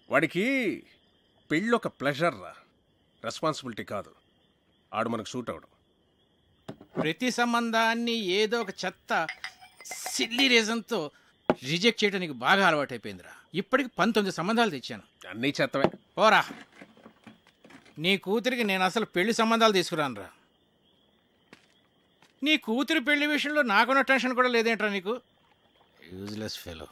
వాడికి పెళ్ళి ఒక ప్లెజర్ రా, రెస్పాన్సిబిలిటీ కాదు. ఆడు మనకు సూట్ అవడం. ప్రతి సంబంధాన్ని ఏదో ఒక చెత్త సిల్లీ రీజన్తో రిజెక్ట్ చేయడం నీకు బాగా అలవాటైపోయిందిరా. ఇప్పటికి 19 సంబంధాలు తెచ్చాను. అన్నీ చెత్తవే. పోరా, నీ కూతురికి నేను అసలు పెళ్లి సంబంధాలు తీసుకురానురా. నీ కూతురి పెళ్లి విషయంలో నాకున్న టెన్షన్ కూడా లేదేంట్రా నీకు? Useless fellow.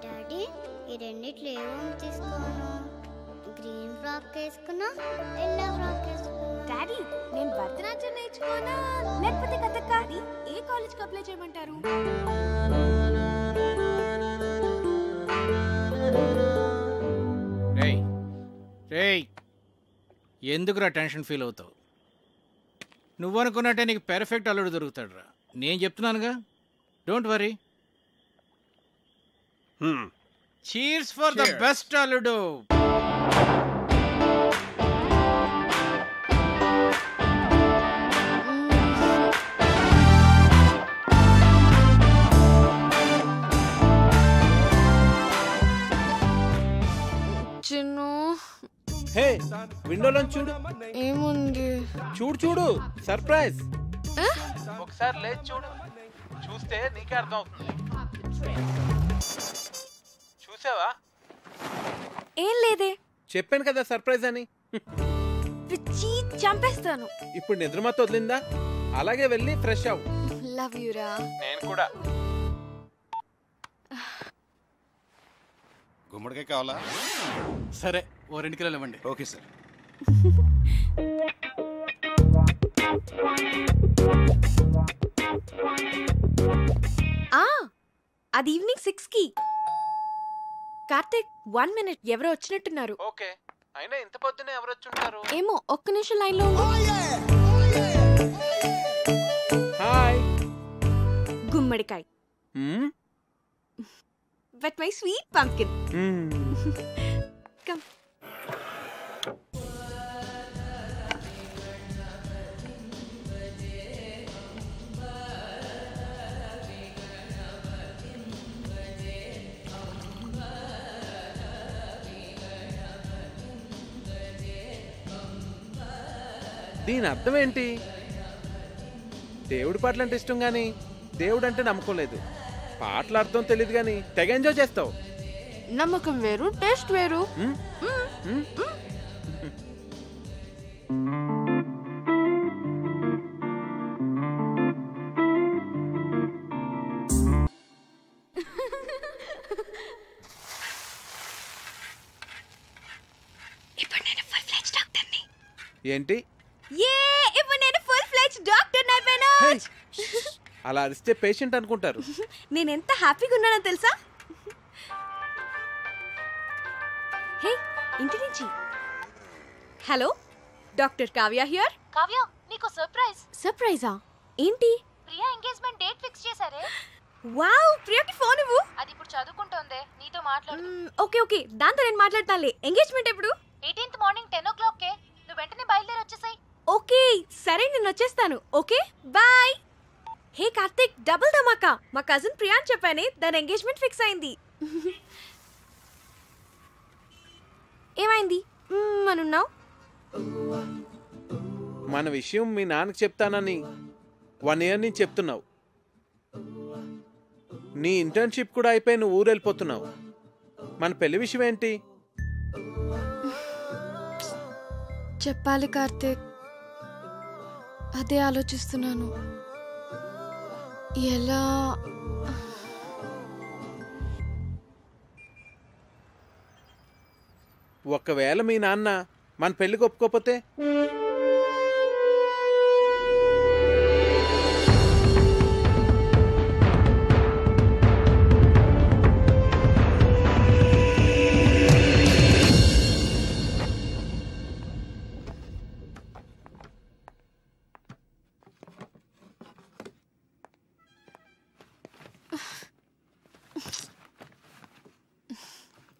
డాడీ ఈ రెండిట్లో ఏమో తీసుకోను. గ్రీన్ ఫ్రాక్ వేసుకున్నా, ఎల్లో ఫ్రాక్ వేసుకున్నా. డాడీ నేను భరతనాట్యం నేర్చుకోనా లేకపోతే కథక్కాడి? ఏ కాలేజ్కి అప్లై చేయమంటారు? రేయ్ రేయ్, ఎందుకురా టెన్షన్ ఫీల్ అవుతావు? నువ్వు అనుకున్నట్టే నీకు పెర్ఫెక్ట్ అల్లుడు దొరుకుతాడు రా. నేను చెప్తున్నానుగా, don't worry. Cheers for the best అల్లుడు. చిన్ను హే, విండోలో చూడు. ఏముంది? చూడు చూడు, సర్ప్రైజ్. ఒకసారి లేచి చూడు, చూస్తే నీకే అర్థం అవుతుంది. చూసావా? ఏం లేదే. చెప్పాను కదా సర్ప్రైజ్ అని. పిచ్చి చంపేస్తాను. ఇప్పుడు నిద్రమత వదిలిందా? అలాగే వెళ్ళి ఫ్రెష్ అవ్వు. లవ్ యూ రా. నేను కూడా. గుమ్మడికాయ కావాలా? సరే, ఓ 2 కిలోలు ఇవ్వండి. Okay sir. అది ఈవినింగ్ 6కి. కార్తిక్ 1 minute, ఎవరో వచ్చినట్టున్నారు. ఓకే, అయినా ఇంత పొద్దునే ఎవరు వచ్చుంటారు? ఏమో, ఒక్క నిమిషం లైన్ లో ఉండు. హాయ్. గుమ్మడికాయ. But my sweet pumpkin. Come. దీని అర్థం ఏంటి? దేవుడి పాటలు అంటే ఇష్టం కానీ దేవుడు అంటే నమ్మకం లేదు. పాటల అర్థం తెలియదు కానీ తెగ ఎంజాయ్ చేస్తావు. నమ్మకం వేరు, టేస్ట్ వేరు. ఇప్పుడు నేను ఫుల్ ఫ్లెడ్జ్ డాక్టర్ని. ఏంటి? ఇప్పుడు నేను ఫుల్ ఫ్లెడ్జ్ డాక్టర్ అయిపోయాను. అలా అరిస్తే పేషెంట్ అనుకుంటారు. నేను ఎంత హ్యాపీగా ఉన్నానో తెలుసా? హే, ఇంటి నుంచి. Hello, doctor Kavya here. Kavya, నీకు సర్ప్రైజ్. సర్ప్రైజా? ఏంటి? ప్రియా ఎంగేజ్మెంట్ డేట్ ఫిక్స్ చేశారే. వావ్, ప్రియాకి ఫోన్ ఇవ్వు. అది ఇప్పుడు చదువుకుంటోందే, నీతో మాట్లాడు. ఓకే ఓకే, దాంతో నేను మాట్లాడతానులే. ఎంగేజ్మెంట్ ఎప్పుడు? 18th మార్నింగ్ 10 o'clock కే. నువ్వు వెంటనే బయలుదేరి వచ్చేసాయి. ఓకే సరే, నేను వచ్చేస్తాను. Okay bye. Hey Karthik, double ధమాకా. మా కజిన్ ప్రియాన్ చెప్పానే, దాని ఎంగేజ్మెంట్ ఫిక్స్ అయింది. ఏమైంది అనున్నావు? మన విషయం మీ నాన్నకి చెప్తానని 1 year నుంచి చెప్తున్నావు. నీ ఇంటర్న్షిప్ కూడా అయిపోయి నువ్వు ఊరు వెళ్ళిపోతున్నావు. మన పెళ్లి విషయం ఏంటి? చెప్పాలి కార్తిక్, అదే ఆలోచిస్తున్నాను. ఎలా? ఒకవేళ మీ నాన్న మన పెళ్లికి ఒప్పుకోకపోతే?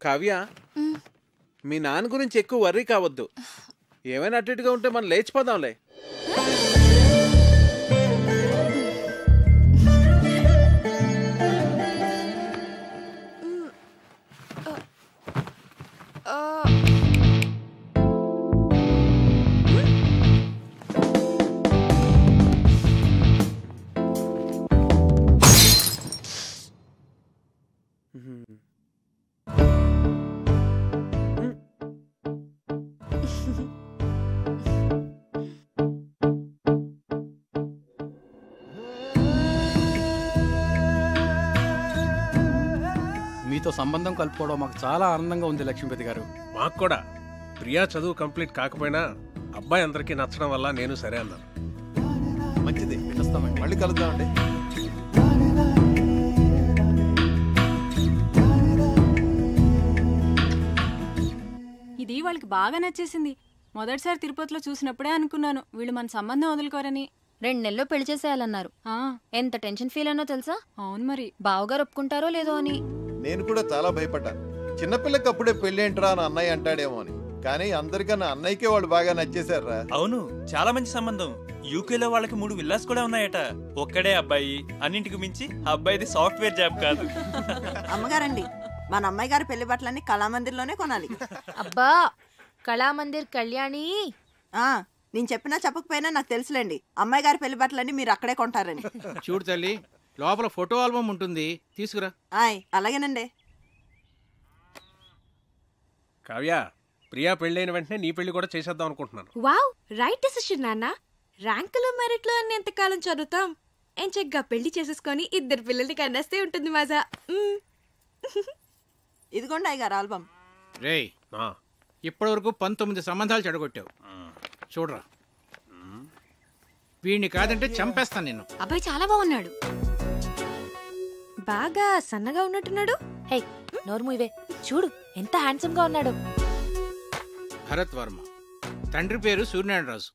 కావ్య, మీ నాన్న గురించి ఎక్కువ వర్రీ కావద్దు. ఏమైనా అటు ఇటుగా ఉంటే మనం లేచిపోదాంలే. మీతో సంబంధం కలుపుకోవడం మాకు చాలా ఆనందంగా ఉంది లక్ష్మీపతి గారు. మాకు కూడా ప్రియా చదువు కంప్లీట్ కాకపోయినా అబ్బాయి అందరికీ నచ్చడం వల్ల నేను సరే అన్నాను. మంచిది, వస్తామండి. మళ్ళీ కలుద్దామండి. ఇది వాళ్ళకి బాగా నచ్చేసింది. మొదటిసారి తిరుపతిలో చూసినప్పుడే అనుకున్నాను వీళ్ళు మన సంబంధం వదులుకోరని. 2 నెలల్లో పెళ్లి చేసేయాలన్నారు. ఎంత టెన్షన్ ఫీల్ అయినో తెలుసా? అవును మరి. బావగారు ఒప్పుకుంటారో లేదో అని. నేను కూడా చాలా భయపడ్డాను. చిన్నపిల్లకి అప్పుడే పెళ్లి ఏంట్రా అని అన్నయ్య అంటాడేమో అని. కానీ అందరికన్నా అన్నయ్యకే వాళ్ళు బాగా నచ్చేశారా. అవును, చాలా మంచి సంబంధం. యూకేలో వాళ్ళకి 3 విల్లాస్ కూడా ఉన్నాయట. ఒక్కడే అబ్బాయి, అన్నింటికి మించి అబ్బాయిది సాఫ్ట్వేర్ జాబ్ కాదు. అమ్మగారండి, మన అమ్మాయి గారి పెళ్లి బట్టలన్నీ కళామందిర్లోనే కొనాలి. అబ్బా, కళామందిర్ కళ్యాణి. నేను చెప్పినా చెప్పకపోయినా నాకు తెలుసులేండి, అమ్మాయి గారి పెళ్లి బట్టలన్నీ మీరు అక్కడే కొంటారని. చూడు తల్లి, లోపల ఫోటో ఆల్బమ్ ఉంటుంది, తీసుకురా. అలాగేనండి. కావ్య, ప్రియా పెళ్ళైన వెంటనే నీ పెళ్లి కూడా చేసేద్దాం అనుకుంటున్నాను. వావ్, రైట్ డెసిషన్ నాన్న. ర్యాంకులు మెరిట్లో అన్ని ఎంతకాలం చదువుతాం? ఎంచగ్గా పెళ్లి చేసేసుకొని 2 పిల్లల్ని కన్నేస్తే ఉంటుంది మజా. ఇదిగోండి అయ్యగారు ఆల్బమ్. రేయ్, ఇప్పటి వరకు 19 సంబంధాలు చెడగొట్టావు. చూడరా, వీడిని కాదంటే చంపేస్తాను నేను. అబ్బాయి చాలా బాగున్నాడు. బాగా సన్నగా ఉన్నట్టున్నాడు. హే, నోర్ముయివే, చూడు ఎంత హ్యాండ్సమ్ గా ఉన్నాడు. భరత్ వర్మ, తండ్రి పేరు సూర్యనారాయణరాజు.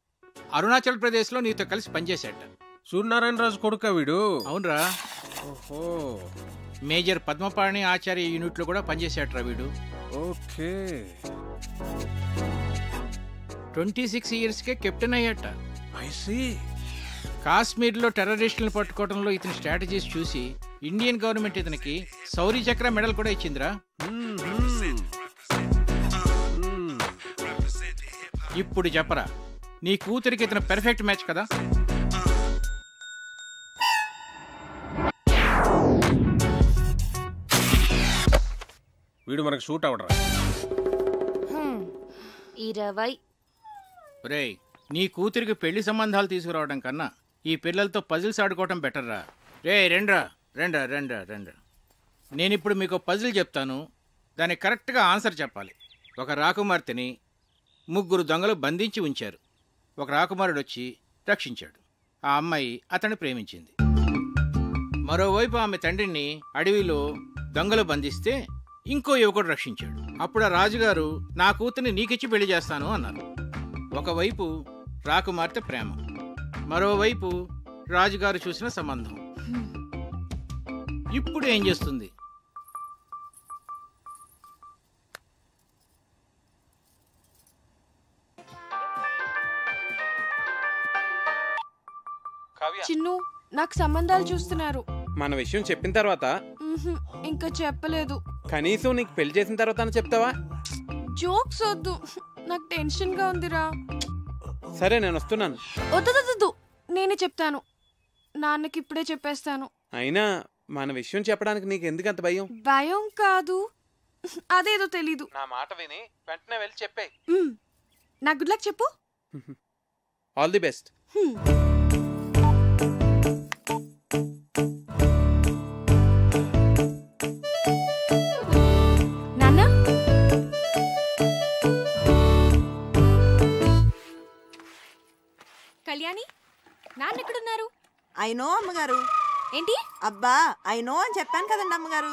అరుణాచల్ ప్రదేశ్ లో నీతో కలిసి పనిచేశాట. సూర్యనారాయణరాజు కొడుక వీడు? అవునరా. ఓహో, మేజర్ పద్మపాణి ఆచార్య యూనిట్ లో కూడా పనిచేశాట్రా వీడు. ఓకే. 26 years కే కెప్టెన్ అయ్యాట. I see. కాశ్మీర్ లో టెర్రరిస్టులను పట్టుకోవడంలో ఇతని స్ట్రాటజీస్ చూసి ఇండియన్ గవర్నమెంట్ ఇతనికి శౌర్య చక్ర మెడల్ కూడా ఇచ్చిందిరా. ఇప్పుడు చెప్పరా, నీ కూతురికి ఇతను పెర్ఫెక్ట్ మ్యాచ్ కదా? వీడు మనకు షూట్ అవడరా. 20. రేయ్, నీ కూతురికి పెళ్లి సంబంధాలు తీసుకురావడం కన్నా ఈ పిల్లలతో పజిల్స్ ఆడుకోవటం బెటర్రా. రే రెండ్రా రెండ్రా రెండ్రా రెండ్రా. నేనిప్పుడు మీకు పజిల్ చెప్తాను, దానికి కరెక్ట్గా ఆన్సర్ చెప్పాలి. ఒక రాకుమార్తెని 3 దొంగలు బంధించి ఉంచారు. ఒక రాకుమారుడు వచ్చి రక్షించాడు. ఆ అమ్మాయి అతన్ని ప్రేమించింది. మరోవైపు ఆమె తండ్రిని అడవిలో దొంగలు బంధిస్తే ఇంకో యువకుడు రక్షించాడు. అప్పుడు ఆ రాజుగారు నా కూతుర్ని నీకిచ్చి పెళ్లి చేస్తాను అన్నారు. ఒకవైపు రాకుమార్తె ప్రేమ, మరోవైపు రాజుగారు చూసిన సంబంధం. ఇప్పుడు ఏం చేస్తుంది? చిన్ను, నాకు సంబంధాలు చూస్తున్నారు. మన విషయం చెప్పిన తర్వాత ఇంకా చెప్పలేదు. కనీసం నీకు పెళ్లి చేసిన తర్వాత చెప్తావా? జోక్స్ వద్దు, నాకు టెన్షన్ గా ఉందిరా. సరే, నేను వస్తున్నాను. వద్దు, నేనే చెప్తాను. నాన్నకి ఇప్పుడే చెప్పేస్తాను. అయినా మన విషయం చెప్పడానికి నీకు ఎందుకంత భయం? భయం కాదు, అదేదో తెలీదు. నా మాట విని వెంటనే వెళ్ళి చెప్పే. నా గుడ్ లక్ చెప్పు. All the best. నాన్న, కళ్యాణి, నాన్న ఎక్కడున్నారు? అయినో అమ్మగారు. ఏంటి? అబ్బా, అయినో అని చెప్పాను కదండి అమ్మగారు.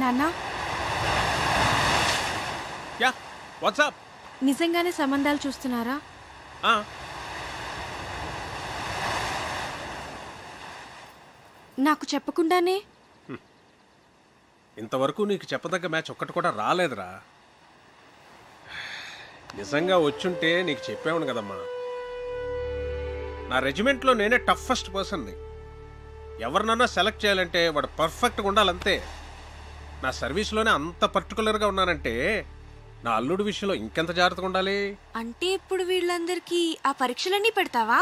నాన్న, యా, వాట్సాప్? నిజంగానే సంబంధాలు చూస్తున్నారా? నాకు చెప్పకుండానే? ఇంతవరకు నీకు చెప్పదగ్గ మ్యాచ్ ఒక్కటి కూడా రాలేదురా. నిజంగా వచ్చుంటే నీకు చెప్పేవాను కదమ్మా. నా రెజిమెంట్లో నేనే టఫెస్ట్ పర్సన్ని. ఎవరినన్నా సెలెక్ట్ చేయాలంటే వాడు పర్ఫెక్ట్గా ఉండాలంతే. నా సర్వీస్లోనే అంత పర్టికులర్గా ఉన్నానంటే నా అల్లుడి విషయంలో ఇంకెంత జాగ్రత్తగా ఉండాలి. అంటే ఇప్పుడు వీళ్ళందరికీ ఆ పరీక్షలన్నీ పెడతావా?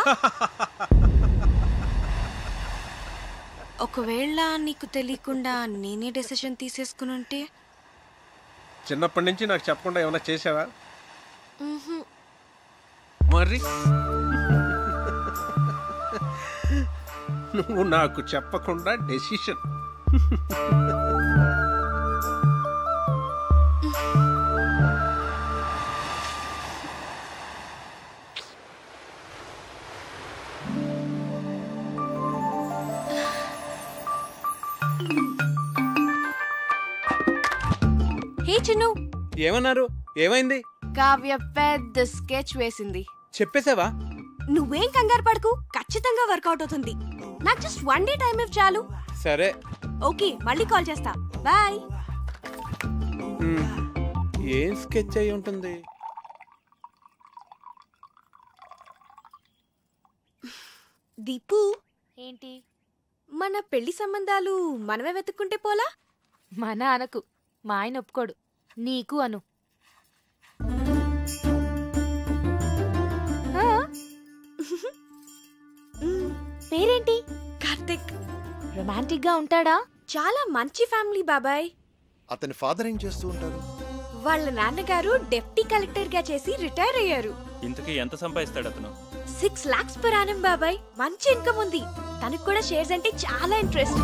ఒకవేళ నీకు తెలియకుండా నేనే డెసిషన్ తీసేసుకుని ఉంటే? చిన్నప్పటి నుంచి నాకు చెప్పకుండా ఏమైనా చేసావా? మరి నువ్వు నాకు చెప్పకుండా డెసిషన్. హే చిన్ను, ఏమన్నారు? ఏమైంది? కావ్య పెద్ద స్కెచ్ వేసింది. చెప్పేసావా? నువ్వేం కంగారు పడకు, ఖచ్చితంగా వర్కౌట్ అవుతుంది. నాకు జస్ట్ 1 డే టైం ఇవ్వు చాలు. సరే. ఓకే, మళ్ళీ కాల్ చేస్తా. బాయ్. ఏం స్కెచ్ అయి ఉంటుంది? దీపు, ఏంటి? మన పెళ్లి సంబంధాలు మనమే వెతుక్కుంటే పోలా? మన అనకు, మా ఆయన ఒప్పుకోడు. నీకు అను. పేరేంటి? కార్తిక్. రొమాంటిక్ గా ఉంటాడా? చాలా మంచి ఫ్యామిలీ బాబాయ్. అతని ఫాదర్ ఏం చేస్తూ ఉంటారు? వాళ్ళ నాన్నగారు డెప్యూటీ కలెక్టర్ గా చేసి రిటైర్ అయ్యారు. ఇంతకీ ఎంత సంపాదిస్తాడు అతను? 6 lakhs per annum బాబాయ్. మంచి ఇన్కమ్ ఉంది. తనకు కూడా షేర్స్ అంటే చాలా ఇంట్రెస్ట్.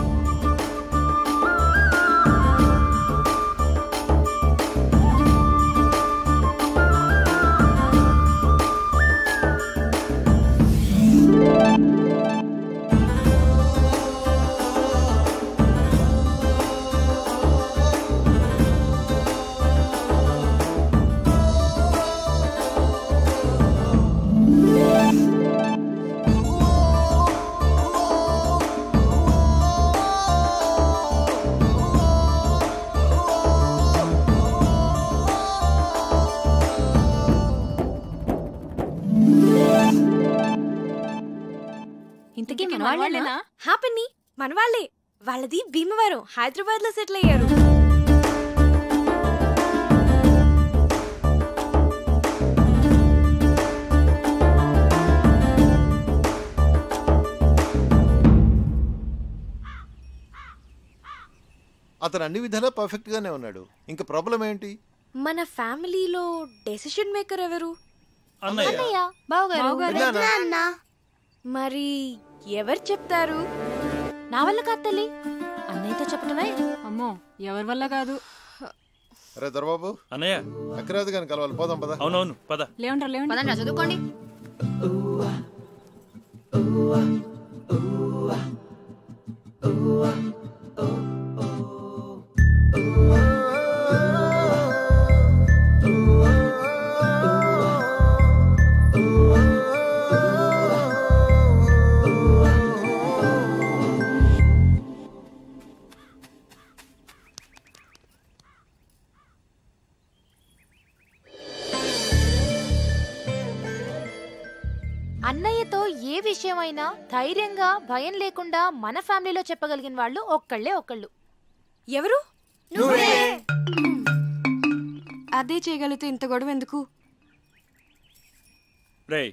ఇంతకీ మనవాళ్ళేనా? హ్యాపీని మనవాళ్లే. వాళ్ళది భీమవరం, హైదరాబాద్ లో సెటిల్ అయ్యారు. అతను అన్ని విధాలా పర్ఫెక్ట్ గానే ఉన్నాడు. ఇంకా ప్రాబ్లం ఏంటి? మన ఫ్యామిలీలో డెసిషన్ మేకర్ ఎవరు? అన్నయ్య. బావగారు. మరి ఎవరు చెప్తారు? నా వల్ల కాదు తల్లి, అన్నయ్యతో చెప్పటమే. అమ్మో, ఎవరి వల్ల కాదు. అరే దొరబాబు, అన్నయ్య అక్కరాదు కానీ కలవాలి. పోదాం పద. అవునవును పద. లేవండి, చదువుకోండి. అన్నయ్యతో ఏ విషయమైనా ధైర్యంగా భయం లేకుండా మన ఫ్యామిలీలో చెప్పగలిగిన వాళ్ళు ఒక్కళ్ళు. ఎవరు? అదే చేయగలిగితే ఇంత గొడవ ఎందుకు? రేయ్,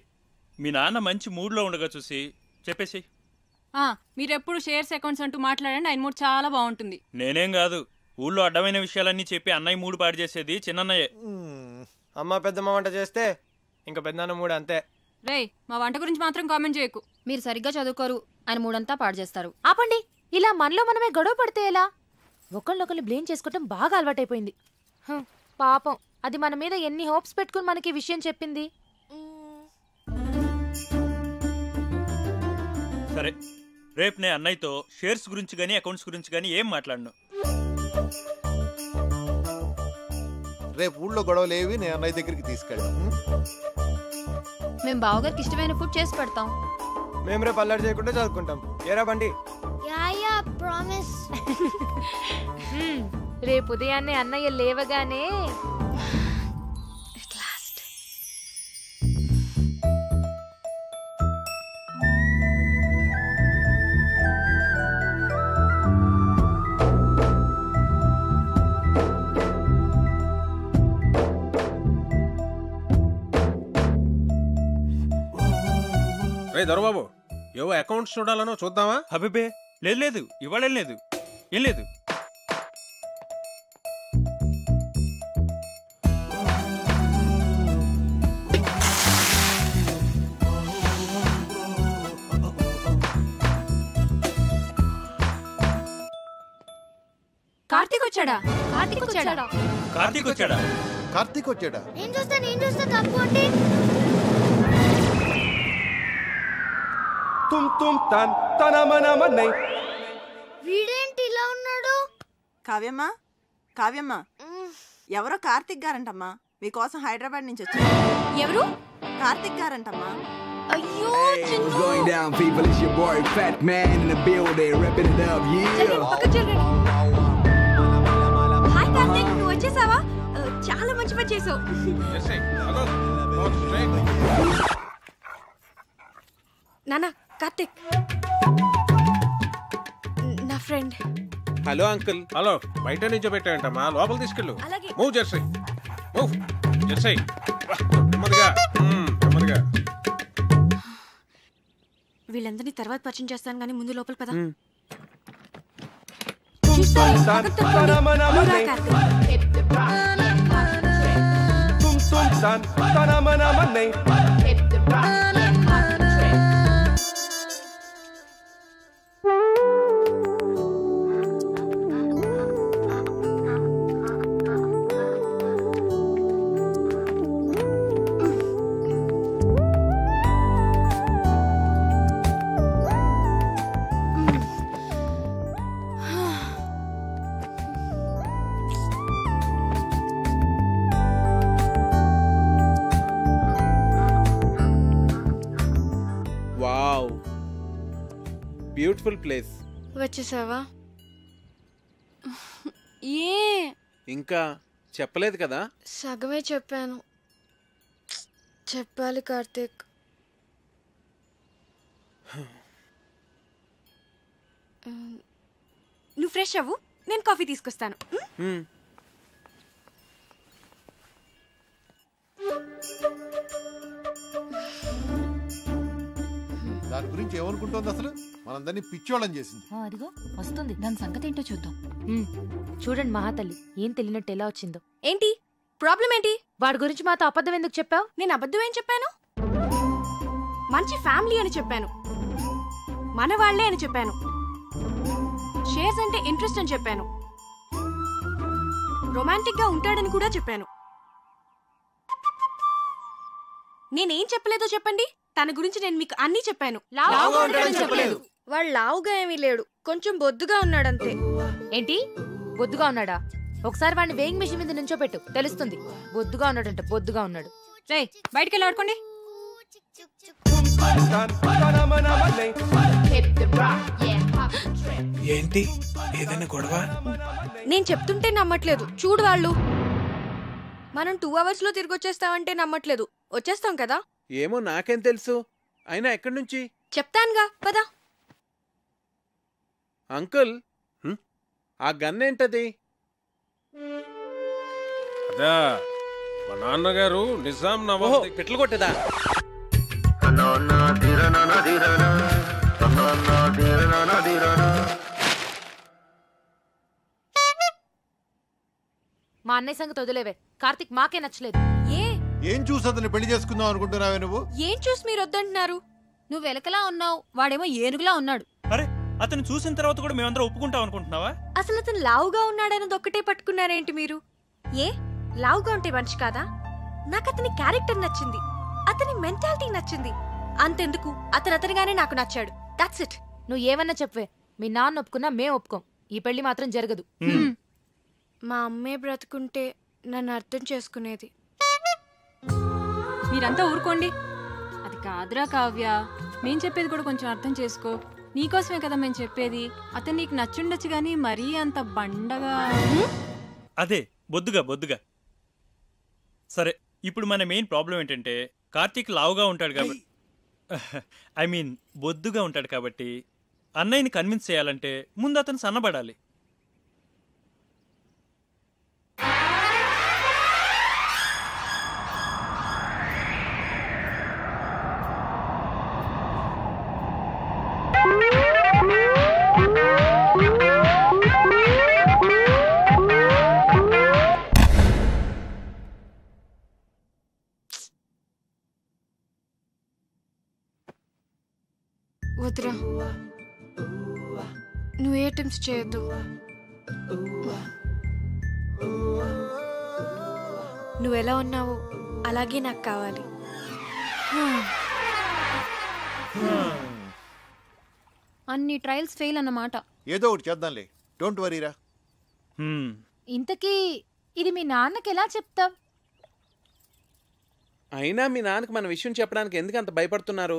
మీ నాన్న మంచి మూడ్లో ఉండగా చూసి చెప్పేసి. మీరెప్పుడు షేర్స్ అకౌంట్స్ అంటూ మాట్లాడండి, ఆయన మూడు చాలా బాగుంటుంది. నేనేం కాదు, ఊళ్ళో అడ్డమైన విషయాలన్నీ చెప్పి అన్నయ్య మూడు పాడు చేసేది చిన్నన్నయ్యే. అమ్మ పెద్దమ్మ వంట చేస్తే ఇంకా పెద్దన్న మూడు అంతే. రేయ్, మా వంట గురించి మాత్రం కామెంట్ చేయకు. మీరు సరిగ్గా చదువుకోరు, ఆయన మూడంతా పాడు చేస్తారు. ఆపండి, ఇలా మనలో మనమే గొడవ పడితే ఎలా? ఒకళ్ళొకళ్ళు బ్లేమ్ చేసుకోవటం బాగా అలవాటైపోయింది. పాపం, అది మన మీద ఎన్ని హోప్స్ పెట్టుకుని మనకి విషయం చెప్పింది. సరే, రేపు నేను అన్నయ్యతో షేర్స్ గురించి కానీ అకౌంట్స్ గురించి కానీ ఏం మాట్లాడను. రేపు ఊళ్ళో గొడవలేవి నేను అన్నయ్య దగ్గరికి తీసుకెళ్ళాం. మేము బావగారికి ఇష్టమైన ఫుడ్ చేసి పెడతాం. మేము రేపు అల్లరి చేయకుండా చదువుకుంటాం. ఏరా బండి? ప్రామిస్. రేపు ఉదయాన్నే అన్నయ్య లేవగానే రే దొరబాబు, ఏవో అకౌంట్స్ చూడాలనో చూద్దామా? అబ్బే, లేదు లేదు ఇవాళ ఏం లేదు ఏం లేదు. కార్తీక్ వచ్చాడా? కార్తీక్ వచ్చాడా? కార్తీక్ వచ్చాడా? కార్తీక్ వచ్చాడా? నేను చూస్తా తప్పు అంటే వీడేంటి ఇలా ఉన్నాడు? కావ్యమ్మా కావ్యమ్మా, ఎవరో కార్తీక్ గారంటమ్మా, మీకోసం హైదరాబాద్ నుంచి వచ్చారు. ఎవరు? కార్తీక్ గారంటమ్మా. అయ్యో What's going down, people? It's your boy Fat Man in the building, repping it up, yeah. Hi Karthik, నువ్వు వచ్చేసావా? చాలా మంచి పని చేసావు. నాన్న, కార్తీక్ నా ఫ్రెండ్. Hello uncle. హలో, బయట నుంచో పెట్టాయంటమ్మా, లోపల తీసుకెళ్ళు. అలాగే. Move Jersey, move Jersey. నెమ్మదిగా నెమ్మదిగా. వీళ్ళందరినీ తర్వాత పరిచయం చేస్తాను, కానీ ముందు లోపల పద. Wow, beautiful place. వచ్చేసావా? ఏ ఇంకా చెప్పలేదు కదా? సగమే చెప్పాను. చెప్పాలి కార్తీక్. నువ్వు ఫ్రెష్ అవ్వు, నేను కాఫీ తీసుకొస్తాను. దాని గురించి ఏమనుకుంటోంది అసలు? మనందరినీ పిచ్చోళ్ళని చేసింది. అదిగో వస్తుంది, దాని సంగతి ఏంటో చూద్దాం. చూడండి మహాతల్లి, ఏం తెలియనట్టు ఎలా వచ్చిందో. ఏంటి ప్రాబ్లం? ఏంటి? వాడి గురించి మాతో అబద్ధం ఎందుకు చెప్పావు? నేను అబద్ధం ఏం చెప్పాను? మంచి ఫ్యామిలీ అని చెప్పాను, మన వాళ్లే అని చెప్పాను, షేర్స్ అంటే ఇంట్రెస్ట్ అని చెప్పాను, రొమాంటిక్ గా ఉంటాడని కూడా చెప్పాను. నేనేం చెప్పలేదో చెప్పండి. తన గురించి నేను మీకు అన్నీ చెప్పాను. వాడు లావుగా ఏమీ లేడు, కొంచెం బొద్దుగా ఉన్నాడంతే. ఏంటి బొద్దుగా ఉన్నాడా? ఒకసారి వాడిని వేయింగ్ మిషన్ మీద నుంచోపెట్టు, తెలుస్తుంది. బొద్దుగా ఉన్నాడంట, బొద్దుగా ఉన్నాడు. రేయ్, బయటికి వెళ్ళి ఆడుకోండి. ఏంటి ఏదైనా గొడవ? నేను చెప్తుంటే నమ్మట్లేదు. చూడు వాళ్ళు. మనం 2 hours లో తిరిగి వచ్చేస్తామంటే నమ్మట్లేదు. వచ్చేస్తాం కదా? ఏమో నాకేం తెలుసు. అయినా ఎక్కడి నుంచి? చెప్తానుగా, పదా. అంకుల్, ఆ గన్ ఏంటది? అదా మా నాన్నగారు నిజాం నవాబ్ పెట్లు కొట్టదా? మా అన్నయ్య సంగతి వదిలేవే. కార్తీక్ మాకే నచ్చలేదు. ఏం చూసి అతన్ని పెళ్లి చేసుకుందాం అనుకుంటున్నావే నువ్వు? ఏం చూసి మీరు వద్దంటున్నారు? నువ్వు వెలకలా ఉన్నావు, వాడేమో ఏనుగులా ఉన్నాడు. అరే, అతను చూసిన తర్వాత కూడా మేమందరం ఒప్పుకుంటాం అనుకుంటున్నావా? అసలు అతను లావుగా ఉన్నాడన్నది ఒక్కటే పట్టుకున్నారేంటి మీరు? ఏ లావుగా ఉంటే మనిషి కాదా? నాకు అతని క్యారెక్టర్ నచ్చింది, అతని మెంటాలిటీ నచ్చింది. అంతెందుకు, అతనిగానే నాకు నచ్చాడు. That's it. నువ్వు ఏమన్నా చెప్పవే, మీ నాన్న ఒప్పుకున్నా మేం ఒప్పుకోం. ఈ పెళ్లి మాత్రం జరగదు. మా అమ్మే బ్రతుకుంటే నన్ను అర్థం చేసుకునేది. మీరంతా ఊరుకోండి. అది కాదురా కావ్య, మేం చెప్పేది కూడా కొంచెం అర్థం చేసుకో. నీకోసమే కదా మేము చెప్పేది. అతను నీకు నచ్చుండొచ్చు గానీ మరీ అంత బండగా. అదే బొద్దుగా. సరే, ఇప్పుడు మన మెయిన్ ప్రాబ్లం ఏంటంటే కార్తీక్ లావుగా ఉంటాడు కాబట్టి, ఐ మీన్ బొద్దుగా ఉంటాడు కాబట్టి అన్నయ్యని కన్విన్స్ చేయాలంటే ముందు అతను సన్నబడాలి. వద్దురా, నువ్వు ఏ అటెంప్ట్స్ చేయొద్దు. నువ్వు ఎలా ఉన్నావో అలాగే నాకు కావాలి. అన్ని ట్రయల్స్ ఫెయిల్ అన్నమాట. ఏదో ఒకటి చేద్దాంలే, డోంట్ వరీరా. ఇంతకీ ఇది మీ నాన్నకి ఎలా చెప్తావ్? అయినా మీ నాన్నకి మన విషయం చెప్పడానికి ఎందుకు అంత భయపడుతున్నారు?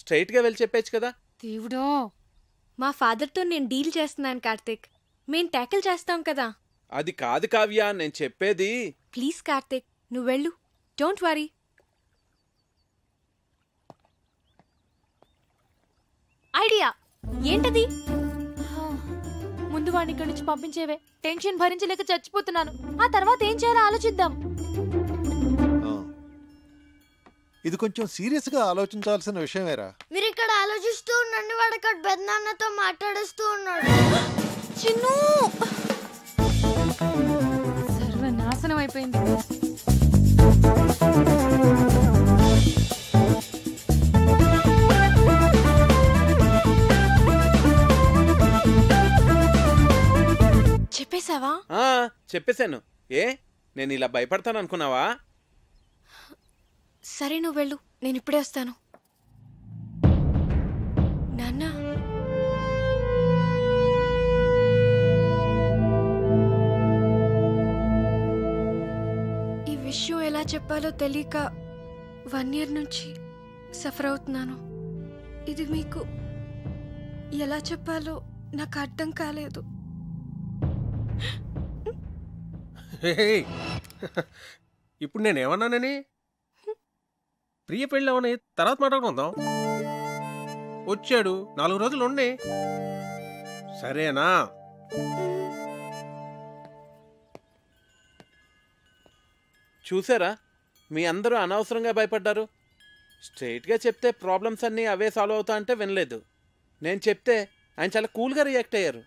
స్ట్రైట్గా వెళ్ళి చెప్పేచ్చు కదా. దేవుడో, మా ఫాదర్తో నేను డీల్ చేస్తున్నాను కార్తిక్. మేం ట్యాకిల్ చేస్తాం కదా. అది కాదు కావ్య, నేను చెప్పేది. ప్లీజ్ కార్తిక్, నువ్వు వెళ్ళు. Don't worry. ఐడియా ఏంటది? ముందు వాడిని ఇక్కడి నుంచి పంపించేవే. టెన్షన్ భరించలేక చచ్చిపోతున్నాను. ఆ తర్వాత ఏం చేయాలో ఆలోచిద్దాం. ఇది కొంచెం సీరియస్ గా ఆలోచించాల్సిన విషయమేరా. మీరు ఇక్కడ ఆలోచిస్తూ ఉండండి, వాడు అక్కడ పెద్దనాన్నతో మాట్లాడుస్తూ ఉన్నాడు. చిన్ను, సర్వనాశనం అయిపోయింది. చెప్పేశావా? చెప్పేశాను. ఏ నేను ఇలా భయపడతాను అనుకున్నావా? సరే, నువ్వు వెళ్ళు, నేను ఇప్పుడే వస్తాను. నాన్న, ఈ విషయం ఎలా చెప్పాలో తెలియక 1 year నుంచి సఫర్ అవుతున్నాను. ఇది మీకు ఎలా చెప్పాలో నాకు అర్థం కాలేదు. ఇప్పుడు నేనేమన్నానని? ప్రియ పెళ్ళి అవని తర్వాత మాట్లాడుకుందాం. వచ్చాడు, 4 రోజులు ఉండి, సరేనా? చూసారా, మీ అందరూ అనవసరంగా భయపడ్డారు. స్ట్రైట్గా చెప్తే ప్రాబ్లమ్స్ అన్నీ అవే సాల్వ్ అవుతా అంటే వినలేదు. నేను చెప్తే ఆయన చాలా కూల్గా రియాక్ట్ అయ్యారు.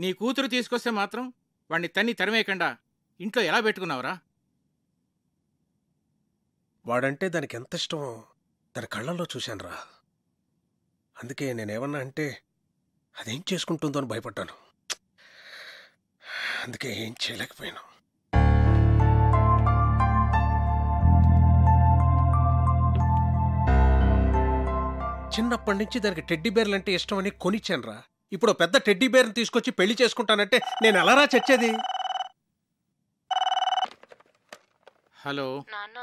నీ కూతురు తీసుకొస్తే మాత్రం వాడిని తరిమేయకుండా ఇంట్లో ఎలా పెట్టుకున్నావురా? వాడంటే దానికి ఎంత ఇష్టమో దాని కళ్ళల్లో చూశానురా. అందుకే నేనేమన్నా అంటే అదేం చేసుకుంటుందో అని భయపడ్డాను. అందుకే ఏం చేయలేకపోయాను. చిన్నప్పటి నుంచి దానికి టెడ్డీ బేర్లు అంటే ఇష్టం అని కొనిచ్చానురా. ఇప్పుడు పెద్ద టెడ్డీ బేర్ని తీసుకొచ్చి పెళ్లి చేసుకుంటానంటే నేను ఎలారా చచ్చేది? హలో నాన్న,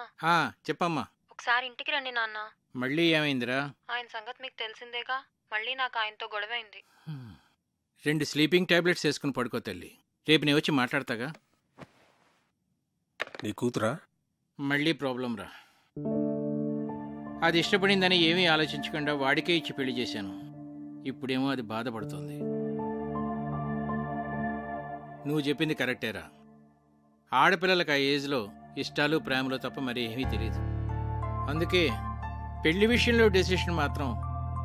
చెప్పమ్మా. ఒకసారి ఇంటికి రండి నాన్న. మళ్ళీ ఏమైందిరా? ఆయన సంగతి మీకు తెలిసిందేగా. మళ్ళీ నాకు ఆయనతో గొడవైంది. 2 స్లీపింగ్ టాబ్లెట్స్ వేసుకుని పడుకో తల్లి. రేపు నేను వచ్చి మాట్లాడతాగా. నీ కూతురా? మళ్ళీ ప్రాబ్లం రా. అది ఇష్టపడిందని ఏమీ ఆలోచించకుండా వాడికే ఇచ్చి పెళ్లి చేశాను. ఇప్పుడేమో అది బాధపడుతోంది. నువ్వు చెప్పింది కరెక్టేరా. ఆడపిల్లలకు ఆ ఏజ్లో ఇష్టాలు ప్రేమలు తప్ప మరి ఏమీ తెలియదు. అందుకే పెళ్లి విషయంలో డెసిషన్ మాత్రం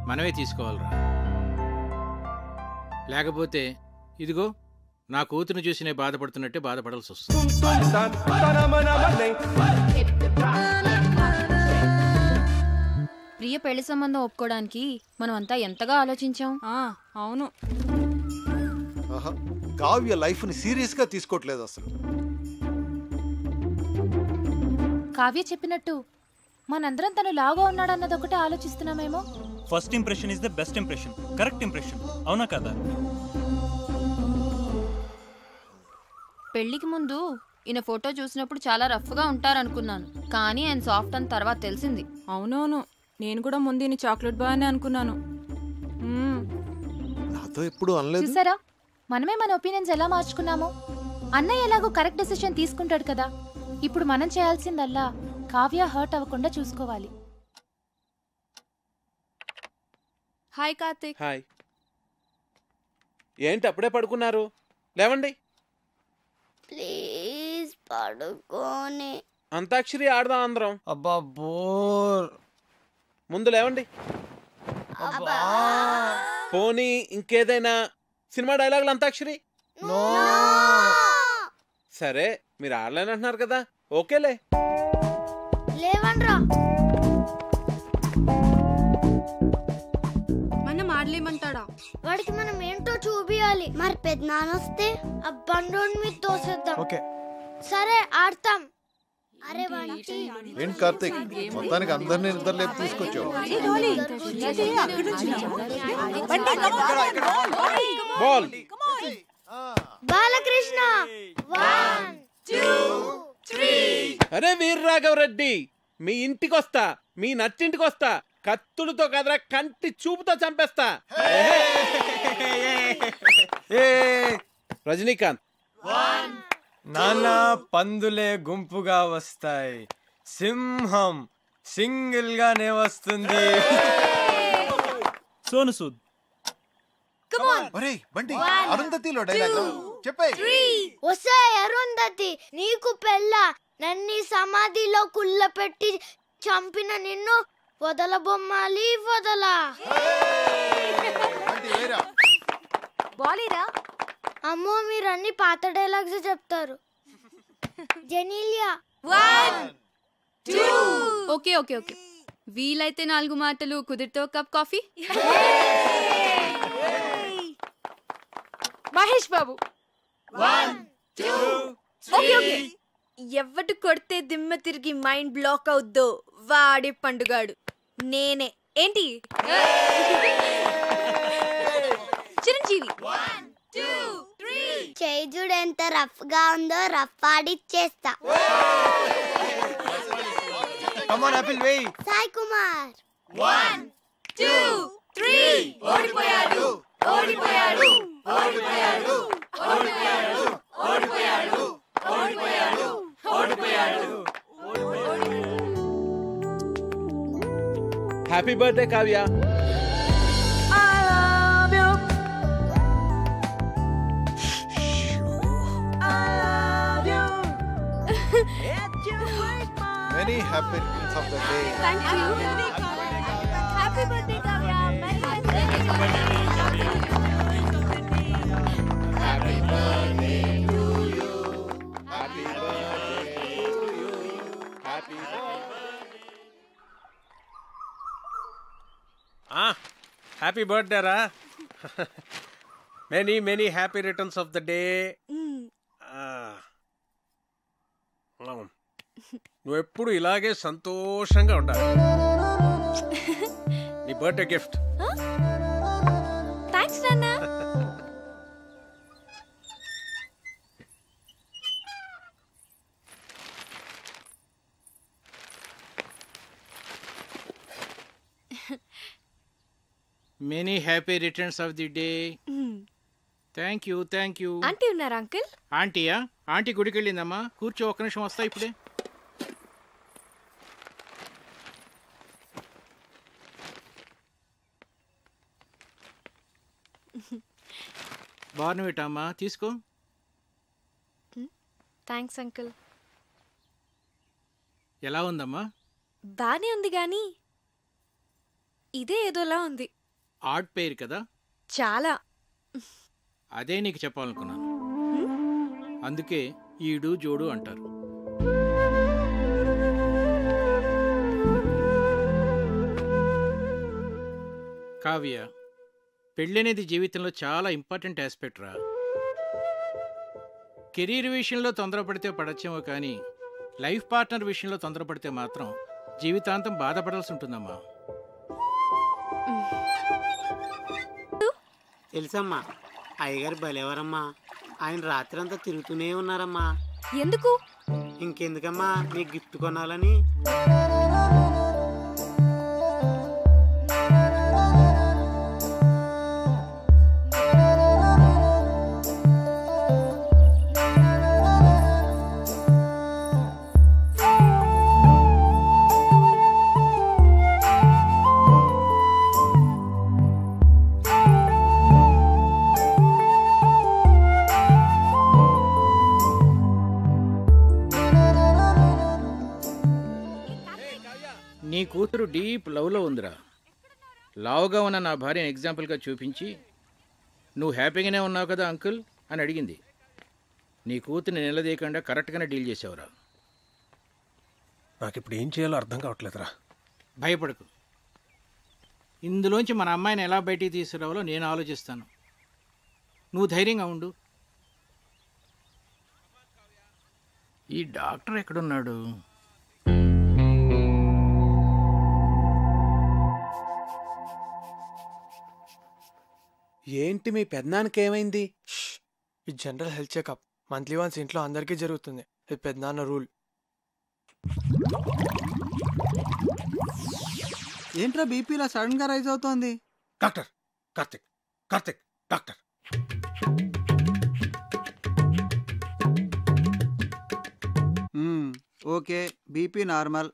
మనమే తీసుకోవాలిరా. లేకపోతే ఇదిగో నా కూతురుని చూసి నేను బాధపడుతున్నట్టే బాధపడాల్సి వస్తుంది. ప్రియ పెళ్లి సంబంధం ఒప్పుకోవడానికి మనం అంతా ఎంతగా ఆలోచించాం. అవును, కావ్య లైఫ్ ని సీరియస్ గా తీసుకోవట్లేదు అసలు. కావ్య చెప్పినట్టు మనందరం తను లావుగా ఉన్నాడన్నది ఒకటే ఆలోచిస్తున్నామేమో. First impression is the best impression. Correct impression, అవునా కదా? పెళ్లికి ముందు ఈయన ఫోటో చూసినప్పుడు చాలా రఫ్గా ఉంటారనుకున్నాను. కానీ ఆయన సాఫ్ట్ అని తర్వాత తెలిసింది. అవునవును, నేను కూడా ముందు ఈయన చాక్లెట్ బాగానే అనుకున్నాను. నాతో ఎప్పుడు అనలేదు. చూసారా, మనమే మన ఒపీనియన్స్ ఎలా మార్చుకున్నామో. అన్నయ్య ఎలాగో కరెక్ట్ డెసిషన్ తీసుకుంటాడు కదా. ఇప్పుడు మనం చేయాల్సిందల్లా కావ్య హర్ట్ అవ్వకుండా చూసుకోవాలి. హాయ్ కార్తిక్. హాయ్. ఏంటి అప్పుడే పడుకున్నారు? లేవండి. ప్లీజ్ పడుకోని. అంతాక్షరి ఆడదాం అందరం. అబ్బా బోర్. ముందు లేవండి. అబ్బా పోనీ ఇంకేదైనా సినిమా డైలాగులు అంతాక్షరి? సరే మీరు ఆడలేనంటున్నారు కదా, ఓకేలే. లేవన్రా. మనం ఆడలేమంటాడా? వాడికి మనం ఏంటో చూపియాలి. మరి పెద్దనాన్న వస్తే ఆ బండోడి మీద తోసేద్దాం. ఓకే సరే ఆడతాం. అరే బంటి. ఏంటి కార్తీక్, మొత్తానికి అందరినీ నిద్రలేపు తీసుకొచ్చావు. బాల్ బాలకృష్ణ. 1 2 3. అరే వీర్రాఘవరెడ్డి, మీ ఇంటికి వస్తా, మీ నచ్చింటికి వస్తా, కత్తులతో కదరా కంటి చూపుతో చంపేస్తా. రజనీకాంత్. నానా పందులే గుంపుగా వస్తాయి, సింహం సింగిల్ గానే వస్తుంది. సోను సూద్. ఒరేయ్ బంటి, అరుంధతిలో డైలాగ్ చెప్పే. వసే అరుంధతి, నీకు పెళ్ళ నన్ని సమాధిలో కుళ్ళపెట్టి చంపిన నిన్ను వదలబొమ్మాలి వదలా. బాలీరా. అమ్మో మీరు అన్ని పాత డైలాగ్స్ చెప్తారు. జెనీలియా. 1 2. ఓకే ఓకే ఓకే, వీలైతే 4 మాటలు, కుదిరితే ఒక cup coffee. Mahesh Babu. 1 2 okay okay. ఎవడు కొడితే దిమ్మ తిరిగి మైండ్ బ్లాక్ అవుద్దో వాడే పండుగాడు. నేనే. ఏంటి? చిరంజీవి. 1 2 3. చేజుడు ఎంత రఫ్ గా ఉందో రఫ్ ఆడిచ్చేస్తా. కమాన్ ఆపిల్ వేయ్. సాయి కుమార్. 1 2 3. ఓడిపోయాడు ఓడిపోయాడు ఓడిపోయాడు ఓడిపోయాడు ఓడిపోయాడు ఓడిపోయాడు ఓడిపోయాడు. Happy birthday Kavya. Many happy returns of the day. Thank you. Happy birthday, Kavya. Happy birthday to you. Happy birthday to you. Happy happy birthday రా. Many many happy returns of the day. నువ్వు ఎప్పుడు ఇలాగే సంతోషంగా ఉండాలి. నీ birthday gift. Thanks నాన్న. Many happy returns of the day. Thank you thank you. Aunty ఉన్నారా uncle? ఆంటీయా? ఆంటీ గుడికి వెళ్ళిందమ్మా. కూర్చో, ఒక్క నిమిషం వస్తా ఇప్పుడే. బార్నవిటా అమ్మా, తీసుకో. Thanks uncle. ఎలా ఉందమ్మా? బానే ఉంది గాని ఇదే ఏదోలా ఉంది. ఆడ్ పేరు కదా. చాలా. అదే నీకు చెప్పాలనుకున్నాను. అందుకే ఈడు జోడు అంటారు. కావ్య, పెళ్ళనేది జీవితంలో చాలా ఇంపార్టెంట్ ఆస్పెక్ట్ రా. కెరీర్ విషయంలో తొందరపడితే పడచ్చేమో కానీ లైఫ్ పార్ట్నర్ విషయంలో తొందరపడితే మాత్రం జీవితాంతం బాధపడాల్సి ఉంటుందమ్మా. తెలుసమ్మా, అయ్యగారు భలేవారమ్మా. ఆయన రాత్రి అంతా తిరుగుతూనే ఉన్నారమ్మా. ఎందుకు? ఇంకెందుకమ్మా, నీకు గిఫ్ట్ కొనాలని. నీ కూతురు డీప్ లవ్లో ఉందిరా. లావుగా ఉన్న నా భార్యను ఎగ్జాంపుల్గా చూపించి నువ్వు హ్యాపీగానే ఉన్నావు కదా అంకుల్ అని అడిగింది. నీ కూతుర్ని నిలదీయకుండా కరెక్ట్గానే డీల్ చేసావురా. నాకు ఇప్పుడు ఏం చేయాలో అర్థం కావట్లేదురా. భయపడకు, ఇందులోంచి మన అమ్మాయిని ఎలా బయటికి తీసుకురావాలో నేను ఆలోచిస్తాను. నువ్వు ధైర్యంగా ఉండు. ఈ డాక్టర్ ఎక్కడున్నాడు? ఏంటి మీ పెద్దనాన్నకి ఏమైంది? ఇది general health checkup. Monthly once ఇంట్లో అందరికీ జరుగుతుంది. ఇది పెద్దనాన్న రూల్. ఏంట్రా బీపీలా సడన్ గా రైజ్ అవుతోంది? Doctor Karthik, Karthik doctor. Okay, BP normal.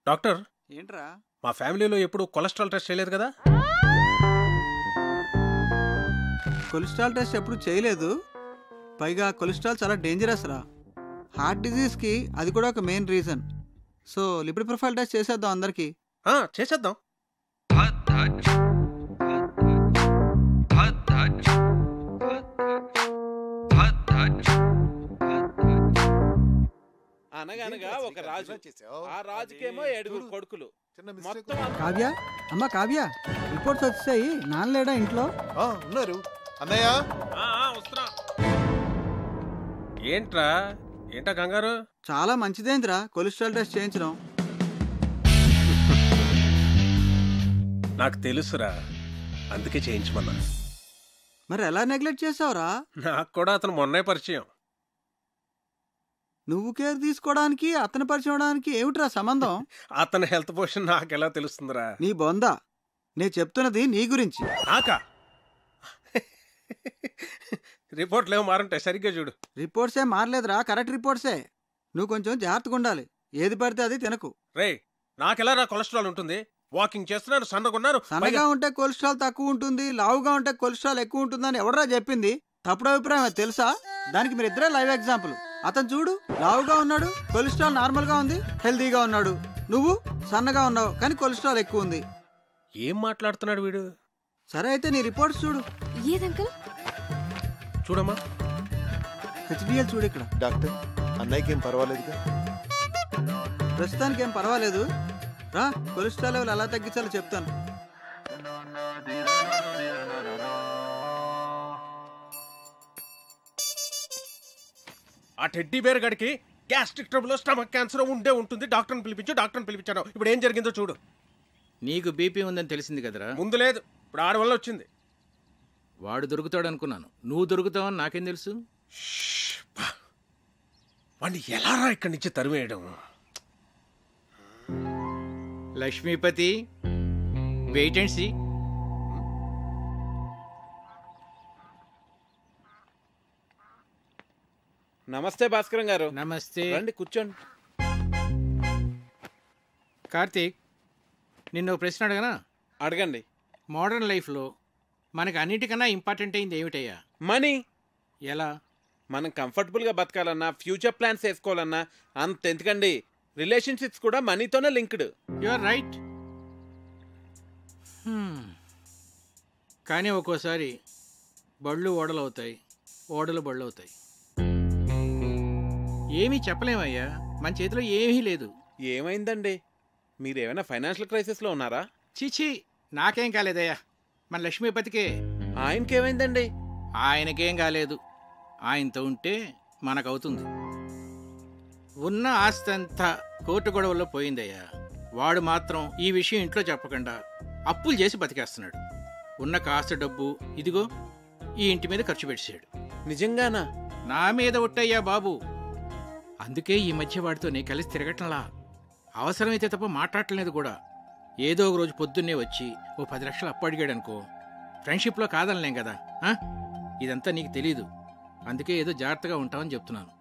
Doctor ఏంట్రా? మా ఫ్యామిలీలో ఎప్పుడు కొలెస్ట్రాల్ టెస్ట్ చేయలేదు కదా? కొలెస్ట్రాల్ టెస్ట్ ఎప్పుడు చేయలేదు. పైగా కొలెస్ట్రాల్ చాలా డేంజరస్ రా. హార్ట్ డిజీజ్కి అది కూడా ఒక main reason. So lipid profile test చేసేద్దాం అందరికి. చేసేద్దాం. అనగనగా ఒక రాజు, ఆ రాజుకేమో 7 కొడుకులు. మొత్తం కావ్య, అమ్మ కావ్య, రిపోర్ట్స్ వచ్చాయి. నాన్నలేడా ఇంట్లో? ఉన్నారు అన్నయ్య. ఏంట్రా ఏంటా కంగారు? చాలా మంచిదేంద్రా కొలెస్ట్రాల్ టెస్ట్ చేయించడం. నాకు తెలుసురా, అందుకే చేయించమన్నా. మరి ఎలా నెగ్లెక్ట్ చేసావురా? నాకు కూడా అతను మొన్నే పరిచయం. నువ్వు కేర్ తీసుకోవడానికి అతను పరిచయం అవడానికి ఏమిట్రా సంబంధం? అతని హెల్త్ పొజిషన్ నాకెలా తెలుస్తుందిరా? నీ బొందా, నేను చెప్తున్నది నీ గురించి. నాకా? రిపోర్ట్లు ఏమో మారంటే సరిగ్గా చూడు. రిపోర్ట్సే మారలేదురా, కరెక్ట్ రిపోర్ట్సే. నువ్వు కొంచెం జాగ్రత్తగా ఉండాలి. ఏది పడితే అది తినకు. రే, నాకెలా రా కొలెస్ట్రాల్ ఉంటుంది? వాకింగ్ చేస్తున్నాను, సన్నగున్నాను. సన్నగా ఉంటే కొలెస్ట్రాల్ తక్కువ ఉంటుంది, లావుగా ఉంటే కొలెస్ట్రాల్ ఎక్కువ ఉంటుందని ఎవడరా చెప్పింది? తప్పుడు అభిప్రాయం తెలుసా? దానికి మీరు ఇద్దరే లైవ్ ఎగ్జాంపుల్. అతను చూడు, లావుగా ఉన్నాడు, కొలెస్ట్రాల్ నార్మల్ గా ఉంది, హెల్దీగా ఉన్నాడు. నువ్వు సన్నగా ఉన్నావు కానీ కొలెస్ట్రాల్ ఎక్కువ ఉంది. ఏం మాట్లాడుతున్నాడు వీడు? సరే అయితే నీ రిపోర్ట్స్ చూడు. ఏదంకల్? చూడమ్మా, హెచ్డిఎల్ చూడు. ఇక్కడ డాక్టర్, అన్నయ్యకి ఏం పర్వాలేదుగా? ప్రస్తుతానికి ఏం పర్వాలేదు. రా, కొలెస్ట్రాల్ లెవెల్ ఎలా తగ్గించాలో చెప్తాను. ఆ టెడ్డీ బేర్ గడికి గ్యాస్ట్రిక్ ట్రబుల్, స్టమక్ క్యాన్సర్ ఉండే ఉంటుంది. డాక్టర్ని పిలిపించాను. ఇప్పుడు ఏం జరిగిందో చూడు. నీకు బీపీ ఉందని తెలిసింది కదరా? ముందు లేదు, ఇప్పుడు ఆడి వల్ల వచ్చింది. వాడు దొరుకుతాడు అనుకున్నాను, నువ్వు దొరుకుతావని నాకేం తెలుసు? వాడిని ఎలా రా ఇక్కడి నుంచి తరివేయడం? Lakshmipathi, wait and see. నమస్తే భాస్కరం గారు. నమస్తే. రండి కూర్చోండి. కార్తీక్, నిన్ను ప్రశ్న అడగనా? అడగండి. మోడర్న్ లైఫ్లో మనకు అన్నిటికన్నా ఇంపార్టెంట్ అయింది ఏమిటయ్యా? మనీ. ఎలా? మనం కంఫర్టబుల్గా బతకాలన్నా, ఫ్యూచర్ ప్లాన్స్ వేసుకోవాలన్నా అంత ఎందుకండి, రిలేషన్షిప్స్ కూడా మనీతోనే లింక్డ్. You are right. కానీ ఒక్కోసారి బళ్ళు ఓడలు అవుతాయి, ఓడలు బళ్ళు అవుతాయి. ఏమీ చెప్పలేమయ్యా, మన చేతిలో ఏమీ లేదు. ఏమైందండి? మీరేమైనా ఫైనాన్షియల్ క్రైసిస్లో ఉన్నారా? చీచీ, నాకేం కాలేదయ్యా, మన లక్ష్మీపతికే. ఆయనకేమైందండి? ఆయనకేం కాలేదు. ఆయనతో ఉంటే మనకవుతుంది. ఉన్న ఆస్తి అంతా కోర్టు గొడవల్లో పోయిందయ్యా. వాడు మాత్రం ఈ విషయం ఇంట్లో చెప్పకుండా అప్పులు చేసి బతికేస్తున్నాడు. ఉన్న కాస్త డబ్బు ఇదిగో ఈ ఇంటి మీద ఖర్చు పెట్టాడు. నిజంగానా? నా మీద ఒట్టయ్యా బాబు. అందుకే ఈ మధ్య వాడితో నీ కలిసి తిరగట్లా. అవసరమైతే తప్ప మాట్లాడలేదు కూడా. ఏదో ఒక రోజు పొద్దున్నే వచ్చి ఓ 10 లక్షలు అప్పు అడిగాడు అనుకో, ఫ్రెండ్షిప్లో కాదనలేం కదా. ఇదంతా నీకు తెలీదు, అందుకే ఏదో జాగ్రత్తగా ఉంటామని చెప్తున్నాను.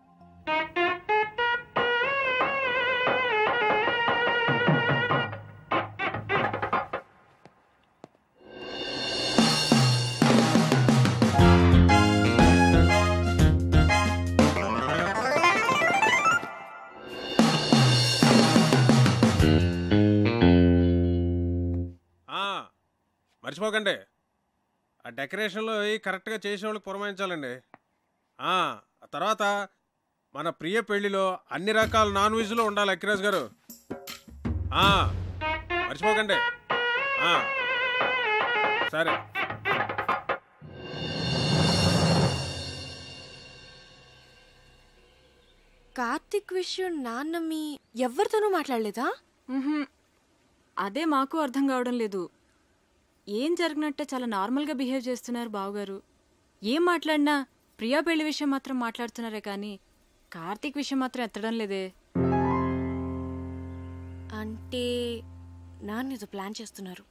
మర్చిపోకండి, ఆ డెకరేషన్లో కరెక్ట్గా చేసేవాళ్ళకి పురమాయించాలండి. ఆ తర్వాత మన ప్రియ పెళ్లిలో అన్ని రకాల నాన్ వెజ్లో ఉండాలి అక్కిరాజ్ గారు. మర్చిపోకండి. సరే. కార్తిక్ విషయం నాన్న మీ ఎవరితోనూ మాట్లాడలేదా? అదే మాకు అర్థం కావడం లేదు. ఏం జరిగినట్టే చాలా నార్మల్గా బిహేవ్ చేస్తున్నారు బావగారు. ఏం మాట్లాడినా ప్రియా పెళ్లి విషయం మాత్రం మాట్లాడుతున్నారే కానీ కార్తీక్ విషయం మాత్రం ఎత్తడం లేదే. అంటే నాన్న ఏదో ప్లాన్ చేస్తున్నారు.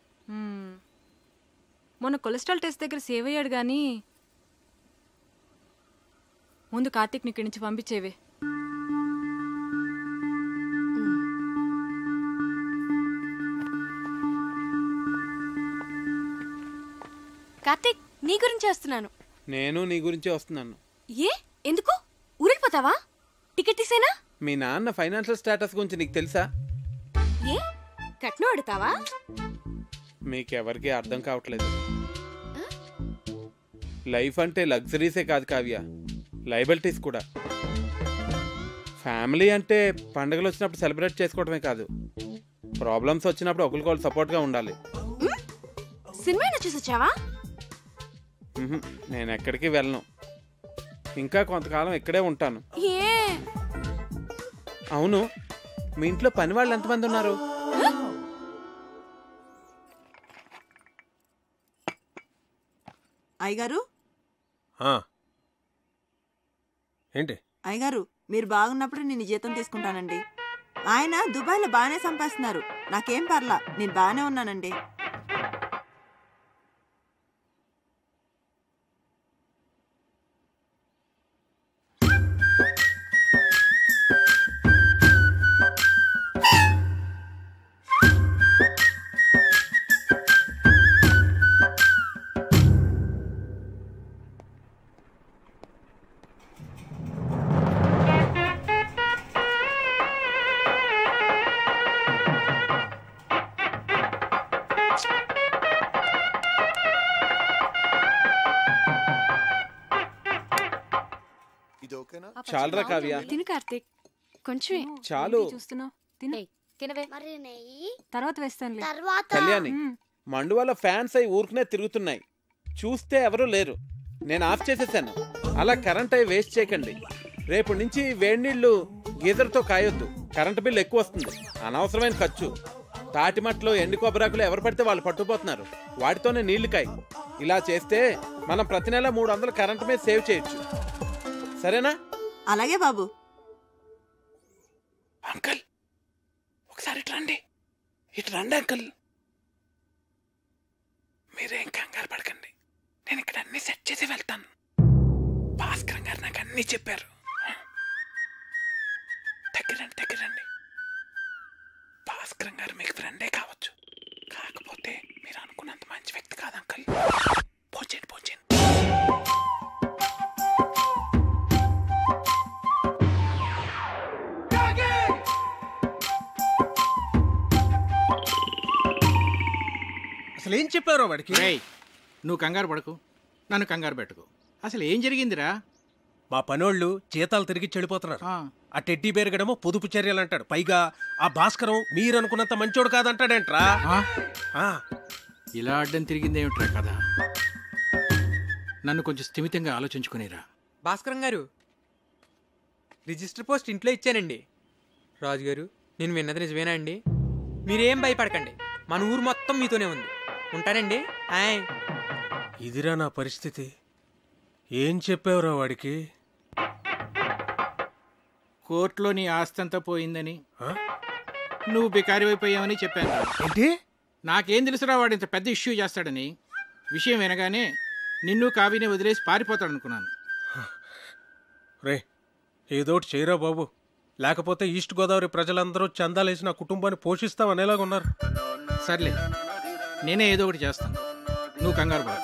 మొన్న కొలెస్ట్రాల్ టెస్ట్ దగ్గర సేవ్ అయ్యాడు కానీ ముందు కార్తీక్ని ఇక్కడి నుంచి పంపించేవే. కార్తిక్, నీ గురించి వస్తున్నాను. నేను నీ గురించే వస్తున్నాను. ఏ ఎందుకు ఊరిపోతావా? టికెట్ తీసేనా? మీ నాన్న ఫైనాన్షియల్ స్టేటస్ గురించి నీకు తెలుసా? ఏ కట్నం అడుగుతావా? మీకెవరికి అర్థం కావట్లేదు. లైఫ్ అంటే లగ్జరీసే కాదు కావ్య, లయబిలిటీస్ కూడా. ఫ్యామిలీ అంటే పండుగలు వచ్చినప్పుడు సెలబ్రేట్ చేసుకోవడమే కాదు, ప్రాబ్లమ్స్ వచ్చినప్పుడు ఒకరికొకరు సపోర్ట్గా ఉండాలి. సినిమా చూసి వచ్చావా? నేను ఎక్కడికి వెళ్ళను, ఇంకా కొంతకాలం ఇక్కడే ఉంటాను. అవును, మీ ఇంట్లో పని వాళ్ళు ఎంతమంది ఉన్నారు? అయ్యగారు ఏంటి? అయ్యగారు, మీరు బాగున్నప్పుడు నేను జీతం తీసుకుంటానండి. ఆయన దుబాయ్లో బాగానే సంపాదిస్తున్నారు, నాకేం పర్లా, నేను బాగానే ఉన్నానండి. చాలరా కావ్య, తిను కార్తిక్, కొంచెం చాలు. చూస్తున్నావు, తిను. మరి నెయ్యి తర్వాత వేస్తాను. కళ్యాణి, మండువాల ఫ్యాన్స్ అయి ఊరుకునే తిరుగుతున్నాయి, చూస్తే ఎవరూ లేరు. నేను ఆఫ్ చేసేసాను. అలా కరెంట్ అయి వేస్ట్ చేయకండి. రేపు నుంచి వేడి నీళ్లు గీజర్తో కాయొద్దు, కరెంట్ బిల్ ఎక్కువ వస్తుంది, అనవసరమైన ఖర్చు. తాటిమట్లో ఎండు కొబ్బరాకులు ఎవరు పడితే వాళ్ళు పట్టుకుపోతున్నారు, వాటితోనే నీళ్లు కాయి. ఇలా చేస్తే మనం ప్రతి నెల 300 కరెంట్ మీద సేవ్ చేయొచ్చు. సరేనా? అలాగే బాబు. అంకల్, ఒకసారి ఇటు రండి. ఇటు రండి అంకల్. మీరేం కంగారు పడకండి, నేను ఇక్కడ అన్ని సెట్ చేసి వెళ్తాను. భాస్కర్ గారు నాకు అన్ని చెప్పారు. దగ్గరండి. భాస్కర్ గారు మీకు ఫ్రెండే కావచ్చు, కాకపోతే మీరు అనుకున్నంత మంచి వ్యక్తి కాదు అంకల్. పోచేయండి. అసలు ఏం చెప్పారో వాడికి? నువ్వు కంగారు పడకు, నన్ను కంగారు పెట్టుకు. అసలు ఏం జరిగిందిరా? మా పనోళ్ళు జీతాలు తిరిగి చెడిపోతున్నారు. ఆ టెడ్డీ బేరగడమో పొదుపు చర్యలు అంటాడు, పైగా ఆ భాస్కరం మీరు అనుకున్నంత మంచోడు కాదంటాడేంట్రా. ఇలా అడ్డం తిరిగిందేమిట్రా కదా? నన్ను కొంచెం స్థిమితంగా ఆలోచించుకునేరా. భాస్కరం గారు, రిజిస్టర్ పోస్ట్ ఇంట్లో ఇచ్చానండి. రాజుగారు, నేను విన్నది నిజమేనా అండి? మీరేం భయపడకండి, మన ఊరు మొత్తం మీతోనే ఉంది. ఉంటానండి. ఇదిరా నా పరిస్థితి. ఏం చెప్పావురా వాడికి? కోర్టులో నీ ఆస్తంతా పోయిందని, నువ్వు బికారివైపోయావని చెప్పాను. ఏంటి? నాకేం తెలుసురా వాడు ఇంత పెద్ద ఇష్యూ చేస్తాడని. విషయం వినగానే నిన్ను కావిని వదిలేసి పారిపోతాడనుకున్నాను. రే, ఏదోటి చేయరా బాబు, లేకపోతే ఈస్ట్ గోదావరి ప్రజలందరూ చందాలేసి నా కుటుంబాన్ని పోషిస్తామనేలాగా ఉన్నారు. సర్లే, నేనే ఏదో ఒకటి చేస్తాను, నువ్వు కంగారు పడ.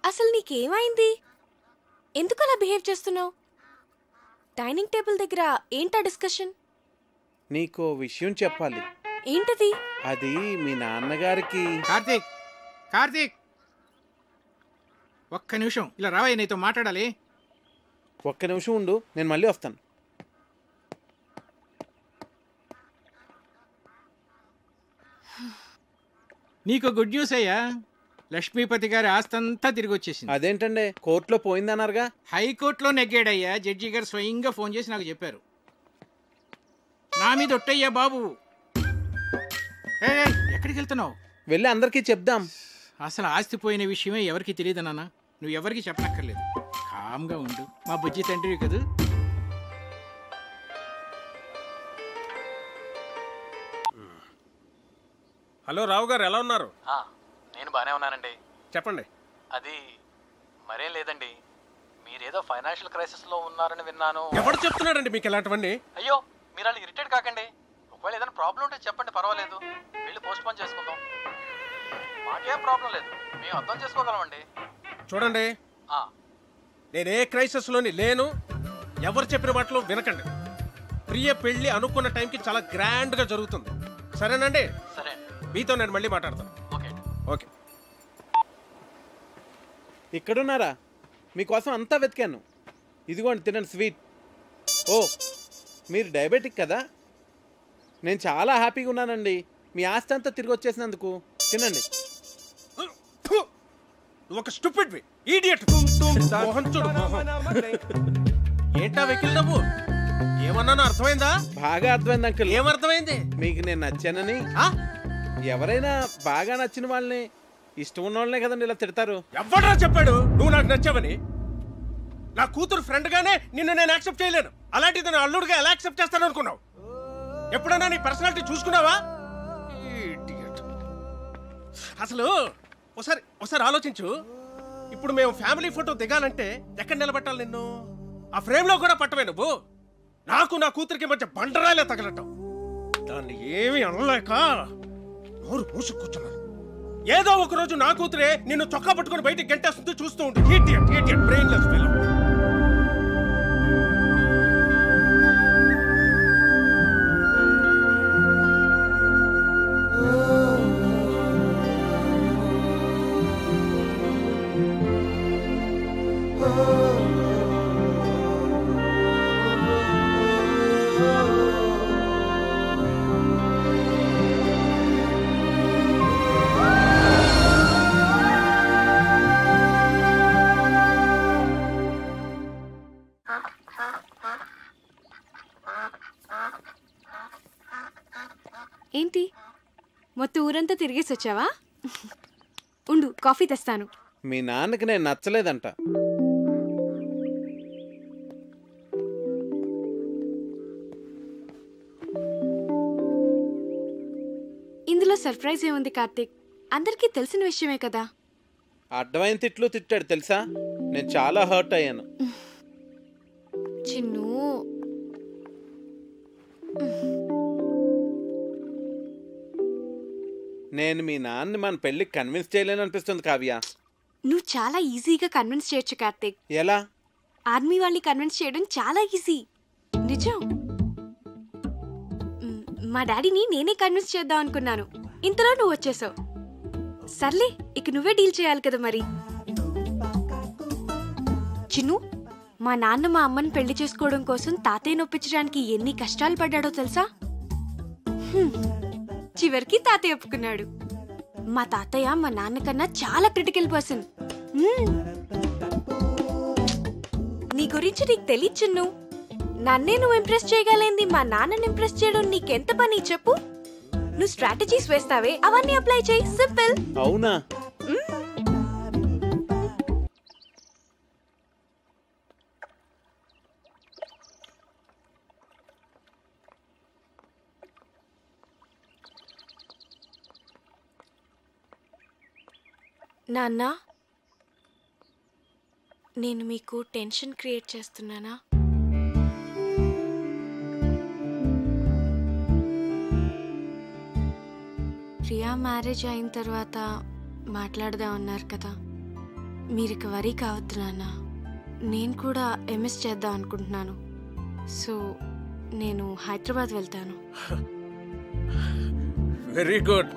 అసలు నీకేమైంది? ఎందుకు అలా బిహేవ్ చేస్తున్నావు? డైనింగ్ టేబుల్ దగ్గర ఏంటా డిస్కషన్? నీకో విషయం చెప్పాలి. ఏంటది? అది మీ నాన్నగారికి. కార్తీక్, కార్తీక్, ఒక్క నిమిషం ఇలా రావయ్య, నీతో మాట్లాడాలి. ఒక్క నిమిషం ఉండు, నేను మళ్ళీ వస్తాను. నీకు గుడ్ న్యూస్ అయ్యా, లక్ష్మీపతి గారి ఆస్తంతా తిరిగి వచ్చేసింది. అదేంటండి, కోర్టులో పోయిందన్నారుగా? హైకోర్టులో నెగ్గాడయ్యా. జడ్జి గారు స్వయంగా ఫోన్ చేసి నాకు చెప్పారు. నా మీద ఒట్టయ్యా బాబు. ఎక్కడికి వెళ్తున్నావు? వెళ్ళి అందరికీ చెప్దాం. అసలు ఆస్తి పోయిన విషయమే ఎవరికి తెలియదు నాన్న. నువ్వు ఎవరికి చెప్పనక్కర్లేదు, కామ్గా ఉండు. మా బుజ్జి తండ్రి కదా. హలో రావు గారు, ఎలా ఉన్నారు? నేను బాగానే ఉన్నానండి. చెప్పండి. అది మరేం లేదండి, మీరేదో ఫైనాన్షియల్ క్రైసిస్లో ఉన్నారని విన్నాను. ఎవరు చెప్తున్నాడండి మీకు ఇలాంటివన్నీ? అయ్యో, మీరు వాళ్ళు ఇరిటేట్ కాకండి. ఒకవేళ ఏదైనా ప్రాబ్లం ఉంటే చెప్పండి, పర్వాలేదు. వెళ్ళి పోస్ట్ పోన్ చేసుకుందాం. మాకేం ప్రాబ్లం లేదు, మేము అర్థం చేసుకోగలమండి. చూడండి, నేనే క్రైసిస్లోని లేను. ఎవరు చెప్పిన మాటలు వినకండి. ప్రియ పెళ్లి అనుకున్న టైంకి చాలా గ్రాండ్గా జరుగుతుంది. సరేనండి? సరే, మీతో నేను మళ్ళీ మాట్లాడతాను. ఓకే. ఇక్కడున్నారా? మీకోసం అంతా వెతికాను. ఇదిగోండి, తినండి స్వీట్. ఓ, మీరు డయాబెటిక్ కదా? నేను చాలా హ్యాపీగా ఉన్నానండి మీ ఆస్తి అంతా తిరిగి వచ్చేసినందుకు. తినండి. ఒక స్టూపిడ్ ఈడియట్. మోహన్ చూడు, ఏంటా వెకిల్ నవ్వు? ఏమన్నానో అర్థమైందా? బాగా అర్థమైంది అంకుల్. ఏమర్థమైంది? మీకు నేను నచ్చానని. ఎవరైనా బాగా నచ్చిన వాళ్ళని, ఇష్టం ఉన్న వాళ్ళనే కదండి ఇలా తిడతారు. ఎవడరా చెప్పాడు నువ్వు నాకు నచ్చావని? నా కూతురు ఫ్రెండ్ గానే నిన్ను నేను యాక్సెప్ట్ చేయలేను. అలాంటిది నా అల్లుడుగా ఎలా యాక్సెప్ట్ చేస్తాను అనుకున్నావు? ఎప్పుడైనా నీ పర్సనాలిటీ చూసుకున్నావా? అసలు ఒకసారి ఆలోచించు. ఇప్పుడు మేము ఫ్యామిలీ ఫోటో దిగాలంటే ఎక్కడ నిలబెట్టాలి నిన్ను? ఆ ఫ్రేమ్ లో కూడా పట్టవే నువ్వు. నాకు నా కూతురికి మధ్య బండరాలే తగలటం. దాన్ని ఏమీ అనలేక నోరు మూసు కూర్చున్నాను. ఏదో ఒక రోజు నా కూతురే నిన్ను చొక్కా పట్టుకుని బయటికి గంటేస్తుంది. చూస్తూ ఉండు. Idiot, brainless fellow. ఏంటి, మొత్తం ఊరంతా తిరిగేసి వచ్చావా? ఉండు, కాఫీ తెస్తాను. మీ నాన్నకి నేను నచ్చలేదంట. ఇందులో సర్ప్రైజ్ ఏముంది కార్తీక్? అందరికీ తెలిసిన విషయమే కదా. అడ్డమైన తిట్లు తిట్టాడు తెలుసా? నేను చాలా హర్ట్ అయ్యాను. చిన్ను, నేను మీ నాన్నని మన పెళ్లికి కన్విన్స్ చేయలేను అనిపిస్తుంది కావ్య. నువ్వు చాలా ఈజీగా కన్విన్స్ చేయొచ్చు కార్తీక్. ఎలా? ఆర్మీ వాళ్ళని కన్విన్స్ చేయడం చాలా ఈజీ. నిజం. మా డాడీని నేనే కన్విన్స్ చేద్దాం అనుకున్నాను, ఇంతలో నువ్వు వచ్చేసావు. సర్లే, ఇక నువ్వే డీల్ చేయాలి కదా మరి. చిన్ను, మా నాన్న మా అమ్మని పెళ్లి చేసుకోవడం కోసం తాతయ్య నొప్పించడానికి ఎన్ని కష్టాలు పడ్డాడో తెలుసా? చివరికి తాతయ్య ఒప్పుకున్నాడు. మా తాతయ్య మా నాన్నకన్నా చాలా క్రిటికల్ పర్సన్. నీ గురించి నీకు తెలియదు చిన్ను. నన్నే నువ్వు ఇంప్రెస్ చేయగలేంది మా నాన్నని ఇంప్రెస్ చేయడం నీకెంత పని చెప్పు. నువ్వు స్ట్రాటజీస్ వేస్తావే, అవన్నీ అప్లై చేయి. సింపుల్. అవునా? నాన్న, నేను మీకు టెన్షన్ క్రియేట్ చేస్తున్నానా? ప్రియా మ్యారేజ్ అయిన తర్వాత మాట్లాడదాం అన్నారు కదా. మీరు ఇక వరీ కావద్దు నాన్న. నేను కూడా ఎంఎస్ చేద్దాం అనుకుంటున్నాను. సో నేను హైదరాబాద్ వెళ్తాను. వెరీ గుడ్,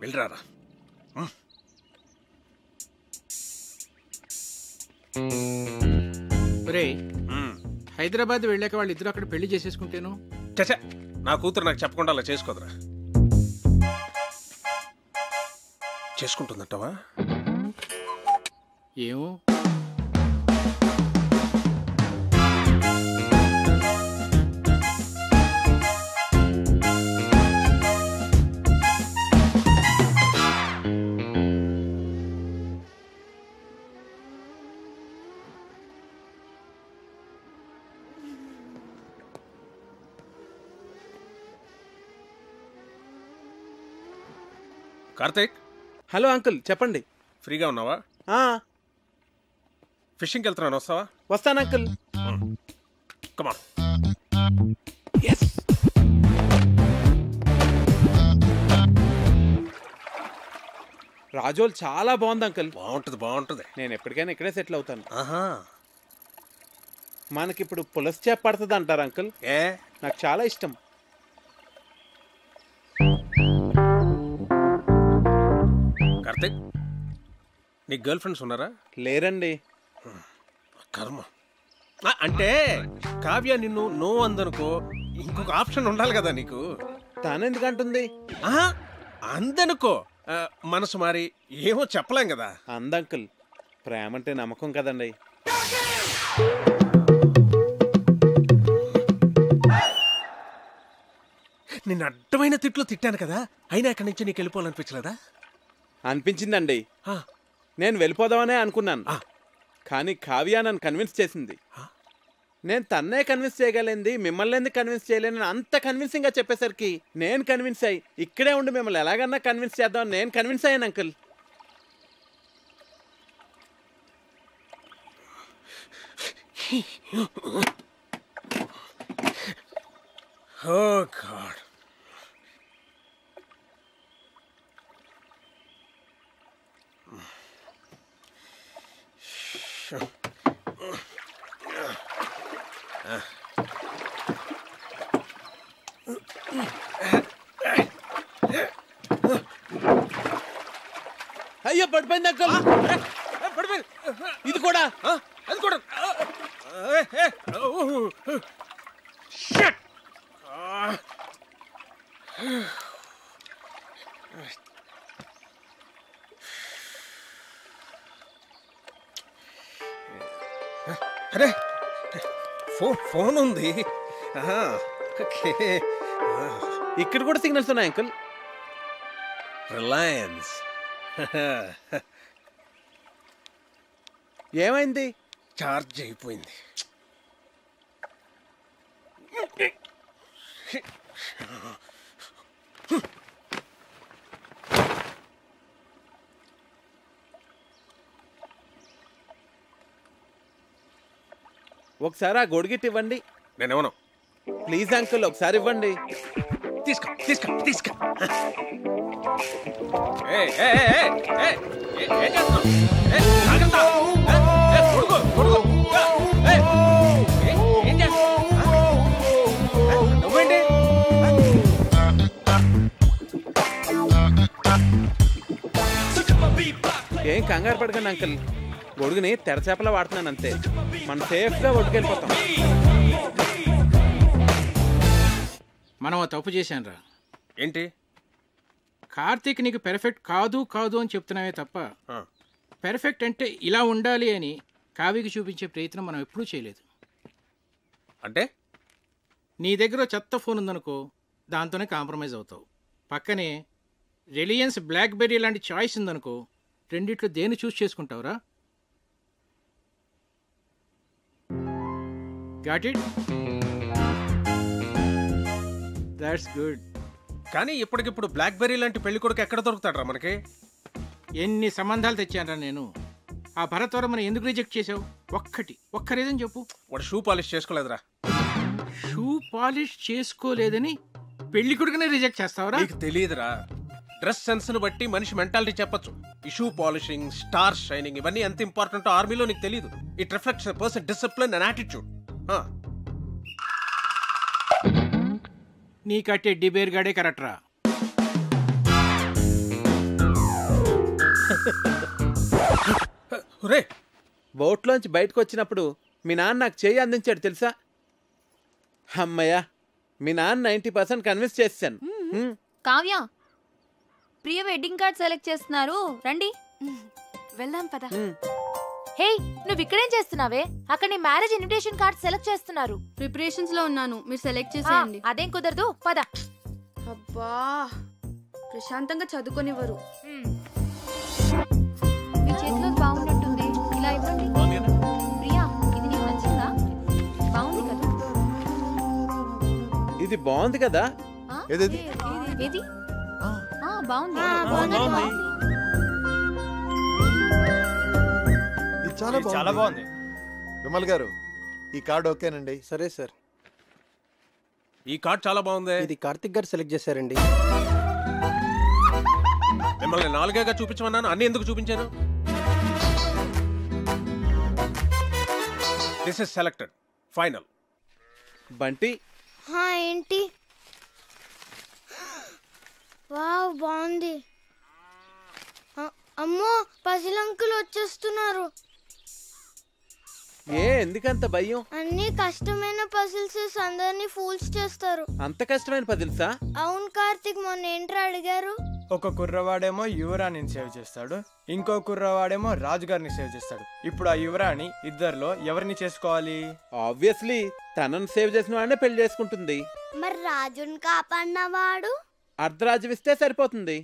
వెళ్ళరారా. రే, హైదరాబాద్ వెళ్ళాక వాళ్ళిద్దరు అక్కడ పెళ్లి చేసేసుకుంటేను. చచ్చా, నా కూతురు నాకు చెప్పకుండా అలా చేసుకోదురా. చేసుకుంటుందంటావా? ఏమో. కార్తీక్. హలో అంకుల్, చెప్పండి. ఫ్రీగా ఉన్నావా? ఫిషింగ్కి వెళ్తున్నాను, వస్తావా? వస్తాను అంకుల్. కమాన్. రాజోల్ చాలా బాగుంది అంకుల్. బాగుంటుంది. నేను ఎప్పటికైనా ఇక్కడే సెటిల్ అవుతాను. మనకిప్పుడు పులస చేప పడుతుంది అంటారు అంకుల్? నాకు చాలా ఇష్టం. కార్తీక్, నీకు గర్ల్ ఫ్రెండ్స్ ఉన్నారా? లేరండి. కర్మ. అంటే కావ్య నిన్ను నో అందనుకో, ఇంకొక ఆప్షన్ ఉండాలి కదా నీకు. తను ఎందుకంటుంది? అందనుకో, మనసు మారి ఏమో చెప్పలేం కదా. అందంకుల్, ప్రేమ అంటే నమ్మకం కదండి. నిన్ను అడ్డమైన తిట్లు తిట్టాను కదా, అయినా ఇక్కడి నుంచి నీకు వెళ్ళిపోవాలనిపించలేదా? అనిపించిందండి. నేను వెళ్ళిపోదామనే అనుకున్నాను, కానీ కావ్య నన్ను కన్విన్స్ చేసింది. నేను తన్నే కన్విన్స్ చేయగలిగింది, మిమ్మల్ని ఎందుకు కన్విన్స్ చేయలేను అంత కన్విన్సింగ్గా చెప్పేసరికి నేను కన్విన్స్ అయ్యి ఇక్కడే ఉండి మిమ్మల్ని ఎలాగన్నా కన్విన్స్ చేద్దాం నేను కన్విన్స్ అయ్యాను అంకుల్. Oh God. అయ్యో పడిపోయింది అంకుల్. ఇది కూడా అది కూడా. అరే, ఫోన్ ఉంది. ఇక్కడ కూడా సిగ్నల్స్ ఉన్నాయి అంకుల్. రిలయన్స్. ఏమైంది? చార్జ్ అయిపోయింది. ఒకసారి ఆ గొడుగిట్ ఇవ్వండి. నేనేమను. ప్లీజ్ అంకుల్, ఒకసారి ఇవ్వండి. తీసుకో తీసుకో తీసుకో. నువ్వేంటి? ఏం కంగారు పడకండి అంకుల్, గొడుగుని తెరచేపలా వాడుతున్నాను అంతే. మనం సేఫ్గా ఒడ్డుకెళ్ళిపోతాం. మనం తప్పు చేశానురా. ఏంటి? కార్తీక్ నీకు పెర్ఫెక్ట్ కాదు కాదు అని చెప్తున్నావే తప్ప పెర్ఫెక్ట్ అంటే ఇలా ఉండాలి అని కావ్యకి చూపించే ప్రయత్నం మనం ఎప్పుడూ చేయలేదు. అంటే నీ దగ్గర చెత్త ఫోన్ ఉందనుకో, దాంతోనే కాంప్రమైజ్ అవుతావు. పక్కనే రిలయన్స్ బ్లాక్బెర్రీ లాంటి చాయిస్ ఉందనుకో, రెండిట్లో దేన్ని చూస్ చేసుకుంటావురా? Got it? That's good. కానీ ఇప్పటికిప్పుడు బ్లాక్బెర్రీ లాంటి పెళ్లి కొడుకు ఎక్కడ దొరుకుతాడరా మనకి? ఎన్ని సంబంధాలు తెచ్చానరా నేను. ఆ భరత్వరమని ఎందుకు రిజెక్ట్ చేసావు? ఒక్క రీజన్ చెప్పు. వాడు షూ పాలిష్ చేసుకోలేదురా. షూ పాలిష్ చేసుకోలేదని పెళ్లి కొడుకునే రిజెక్ట్ చేస్తావరా? నీకు తెలియదురా. డ్రెస్ సెన్స్ ను బట్టి మనిషి మెంటాలిటీ చెప్పొచ్చు. ఈ షూ పాలిషింగ్, స్టార్ షైనింగ్ ఇవన్నీ ఎంత ఇంపార్టెంట్ ఆర్మీలో నీకు తెలియదు. It reflects a person discipline and attitude. నీ కట్టే డిబేర్ గాడే కరెక్ట్ రా. బోట్లోంచి బయటకు వచ్చినప్పుడు మీ నాన్న నాకు చేయి అందించాడు తెలుసా? అమ్మయ్యా, మీ నాన్న 90% కన్విన్స్ చేశాను. కావ్య, ప్రియ వెడ్డింగ్ కార్డ్ సెలెక్ట్ చేస్తున్నారు, రండి వెళ్దాం పద. హే, నువ్వు ఇక్కడేం చేస్తున్నావే? అక్కడ నీ మ్యారేజ్ ఇన్విటేషన్ కార్డ్ సెలెక్ట్ చేస్తున్నారు. ప్రిపరేషన్స్ లో ఉన్నాను, మీరు సెలెక్ట్ చేసేయండి. అదేం కుదరదు, పద. అబ్బా, ప్రశాంతంగా చదువుకొనివ్వరు. మీ చేతిలో బాగున్నట్టుంది, ఇలా ఇవ్వండి. ప్రియా, ఇది నీకు నచ్చిందా? బాగుంది కదా? ఇది బాగుంది కదా? ఏది? బాగుంది. ఇది చాలా బాగుంది. విమల్ గారు, ఈ కార్డు ఓకేనండి? సరే సార్. ఈ కార్డ్ చాలా బాగుంది. ఇది కార్తిక్ గారు సెలెక్ట్ చేశారండి. మిమ్మల్ని 4గా చూపించమన్నాను, అన్ని ఎందుకు చూపించాను? This is selected, final. Bunty, ఏంటి? వావ్, బాగుంది. అమ్మో, పసిల్ అంకుల్ వచ్చేస్తున్నారు. ఎందుకంత భయం? అన్ని కష్టమైన పజిల్స్ అందరినీ ఫూల్స్ చేస్తారు. అంత కష్టమైన పజిల్సా? అవును కార్తిక్, మొన్న ఏంట్రా అడిగారు? ఒక కుర్రవాడేమో యువరాణిని సేవ్ చేస్తాడు, ఇంకో కుర్రవాడేమో రాజుగారిని సేవ్ చేస్తాడు. ఇప్పుడు ఆ యువరాణి ఇద్దరిలో ఎవరిని చేసుకోవాలి? ఆబ్వియస్లీ తనను సేవ్ చేసిన వాడినే పెళ్లి చేసుకుంటుంది. మరి రాజుని కాపాడినవాడు? అర్ధరాజ్యం ఇస్తే సరిపోతుంది.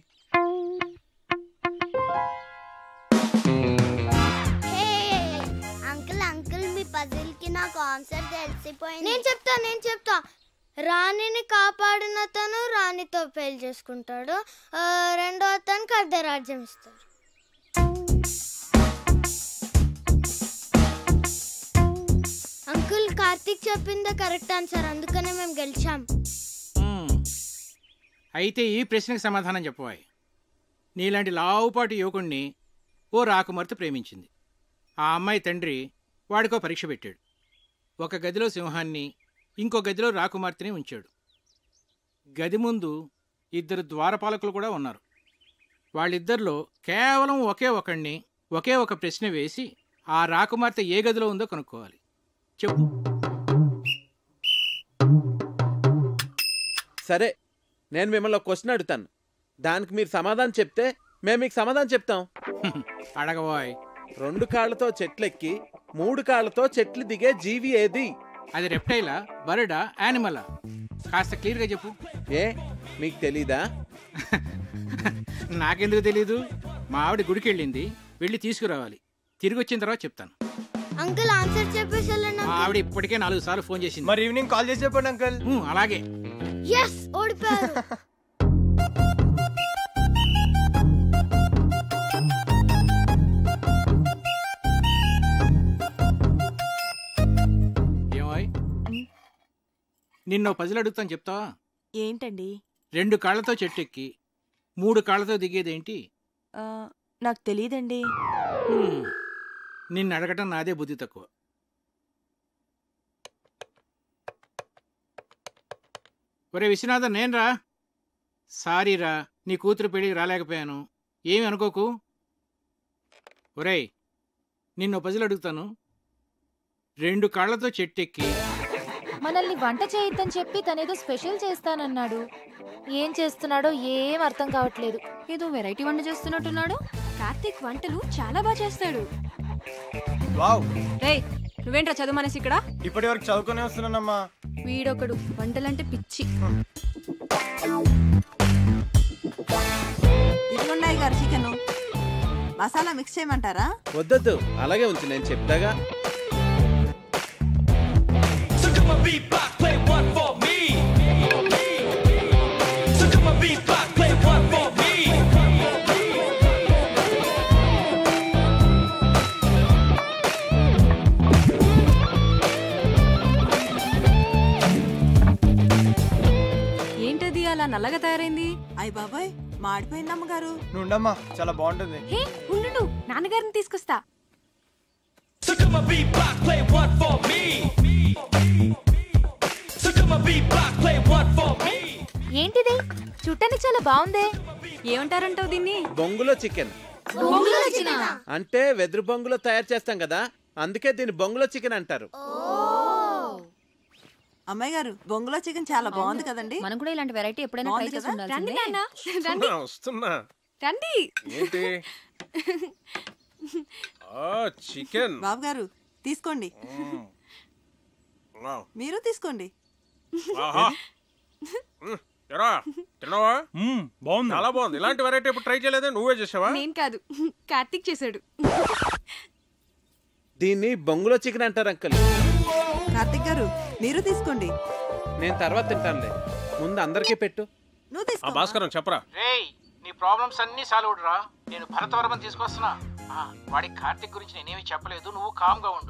అంకుల్, మీ పజిల్ కి నాకు ఆన్సర్ తెలిసిపోయింది. నేను చెప్తా. రాణిని కాపాడిన తను రాణితో పెళ్లి చేసుకుంటాడు, రెండో అతనికి అర్ధరాజ్యం ఇస్తాడు. అంకుల్, కార్తీక్ చెప్పిందే కరెక్ట్ ఆన్సర్, అందుకనే మేము గెలిచాం. అయితే ఈ ప్రశ్నకు సమాధానం చెప్పవాయి. నీలాంటి లావుపాటి యువకుణ్ణి ఓ రాకుమార్తె ప్రేమించింది. ఆ అమ్మాయి తండ్రి వాడికో పరీక్ష పెట్టాడు. ఒక గదిలో సింహాన్ని, ఇంకో గదిలో రాకుమార్తెని ఉంచాడు. గది ముందు 2 ద్వారపాలకులు కూడా ఉన్నారు. వాళ్ళిద్దరిలో కేవలం ఒకే ఒక ప్రశ్న వేసి ఆ రాకుమార్తె ఏ గదిలో ఉందో కనుక్కోవాలి. చెప్పు. సరే, నేను మిమ్మల్ని ఒక క్వశ్చన్ అడుగుతాను, దానికి మీరు సమాధానం చెప్తే మేము మీకు సమాధానం చెప్తాం. అడగబోయ్. 2 కాళ్ళతో చెట్లెక్కి 3 కాళ్ళతో చెట్లు దిగే జీవి ఏది? అది రెప్టైలా, బర్డా, యానిమలా? కాస్త క్లియర్గా చెప్పు. మీకు తెలీదా? నాకెందుకు తెలీదు? మా ఆవిడ గుడికి వెళ్ళింది, వెళ్ళి తీసుకురావాలి. తిరిగి వచ్చిన తర్వాత చెప్తాను. అంకుల్, ఆన్సర్ చెప్పేసి మా ఆవిడ ఇప్పటికే 4 సార్లు ఫోన్ చేసింది. మరి ఈవినింగ్ కాల్ చేసి చెప్పండి అంకుల్. అలాగే. ఓడిపోయారు. ఏమాయ్, నిన్నో పజిల్ అడుగుతాను, చెప్తావా? ఏంటండి? 2 కాళ్ళతో చెట్టెక్కి 3 కాళ్ళతో దిగేదేంటి? నాకు తెలియదండి. నిన్ను అడగటం నాదే బుద్ధి తక్కువ. ఒరే విశ్వనాథన్, నేనురా. సారీరా, నీ కూతురు పెళ్ళికి రాలేకపోయాను, ఏమి అనుకోకు. ఒరేయ్, నిన్ను పజిల్ అడుగుతాను. 2 కాళ్ళతో చెట్టెక్కి మనల్ని వంట చేయొద్దని చెప్పి తనేదో స్పెషల్ చేస్తానన్నాడు. ఏం చేస్తున్నాడో ఏం అర్థం కావట్లేదు. ఏదో వెరైటీ వంట చేస్తున్నట్టున్నాడు. కార్తీక్ వంటలు చాలా బాగా చేస్తాడు. వావ్. రేయ్, నువ్వేంట్రా చదువు మనసి ఇక్కడ? ఇప్పటి వరకు చదువుకునే వస్తున్నానమ్మా. వీడొకడు వంటలంటే పిచ్చి. ఇదిగోండి గారు చికెన్. మసాలా మిక్స్ చేయమంటారా? వద్దొద్దు, అలాగే ఉంచు, నేను చెప్తాగా. ఏంటది అలా నల్లగా తయారైంది? అయ్య బాబాయ్, మాడిపోయింది అమ్మగారు. నుండమ్మా, చాలా బాగుంటుంది. హే, ఉండు, నాన్నగారిని తీసుకొస్తా. ఏంటిది? చుట్టానికి చాలా బాగుందే. ఏమంటారంటావు దీన్ని? బొంగులో చికెన్. అంటే వెదురు బొంగులో తయారు చేస్తాం కదా, అందుకే దీన్ని బొంగులో చికెన్ అంటారు. అమ్మాయి గారు, బొంగులో చికెన్ చాలా బాగుంది కదండి. మనం కూడా ఇలాంటి వెరైటీ ఎప్పుడైనా ట్రై చేసి ఉండాల్సిందే. వస్తున్నా. రండి. ఏంటి? చికెన్. బాబు గారు తీసుకోండి. మీరు తీసుకోండి. తిన్నావా? బాగుంది, చాలా బాగుంది. ఇలాంటి వెరైటీ ఇప్పుడు ట్రై చేయలేదే, నువ్వే చేసావా? నేను కాదు, కార్తీక్ చేశాడు. దీన్ని బొంగులో చికెన్ అంటారు అంకల్. కార్తిక్ గారు మీరు తీసుకోండి. నేను తర్వాత తింటానులే, ముందు అందరికీ పెట్టు. నువ్వు తీసుకో. భాస్కరం చెప్పరా. రేయ్, నీ ప్రాబ్లమ్స్ అన్నీ సాల్వ్ రా. నేను భరతవర్మని తీసుకొస్తున్నా. వాడికి కార్తీక్ గురించి నేనేమి చెప్పలేదు, నువ్వు కామ్గా ఉండు.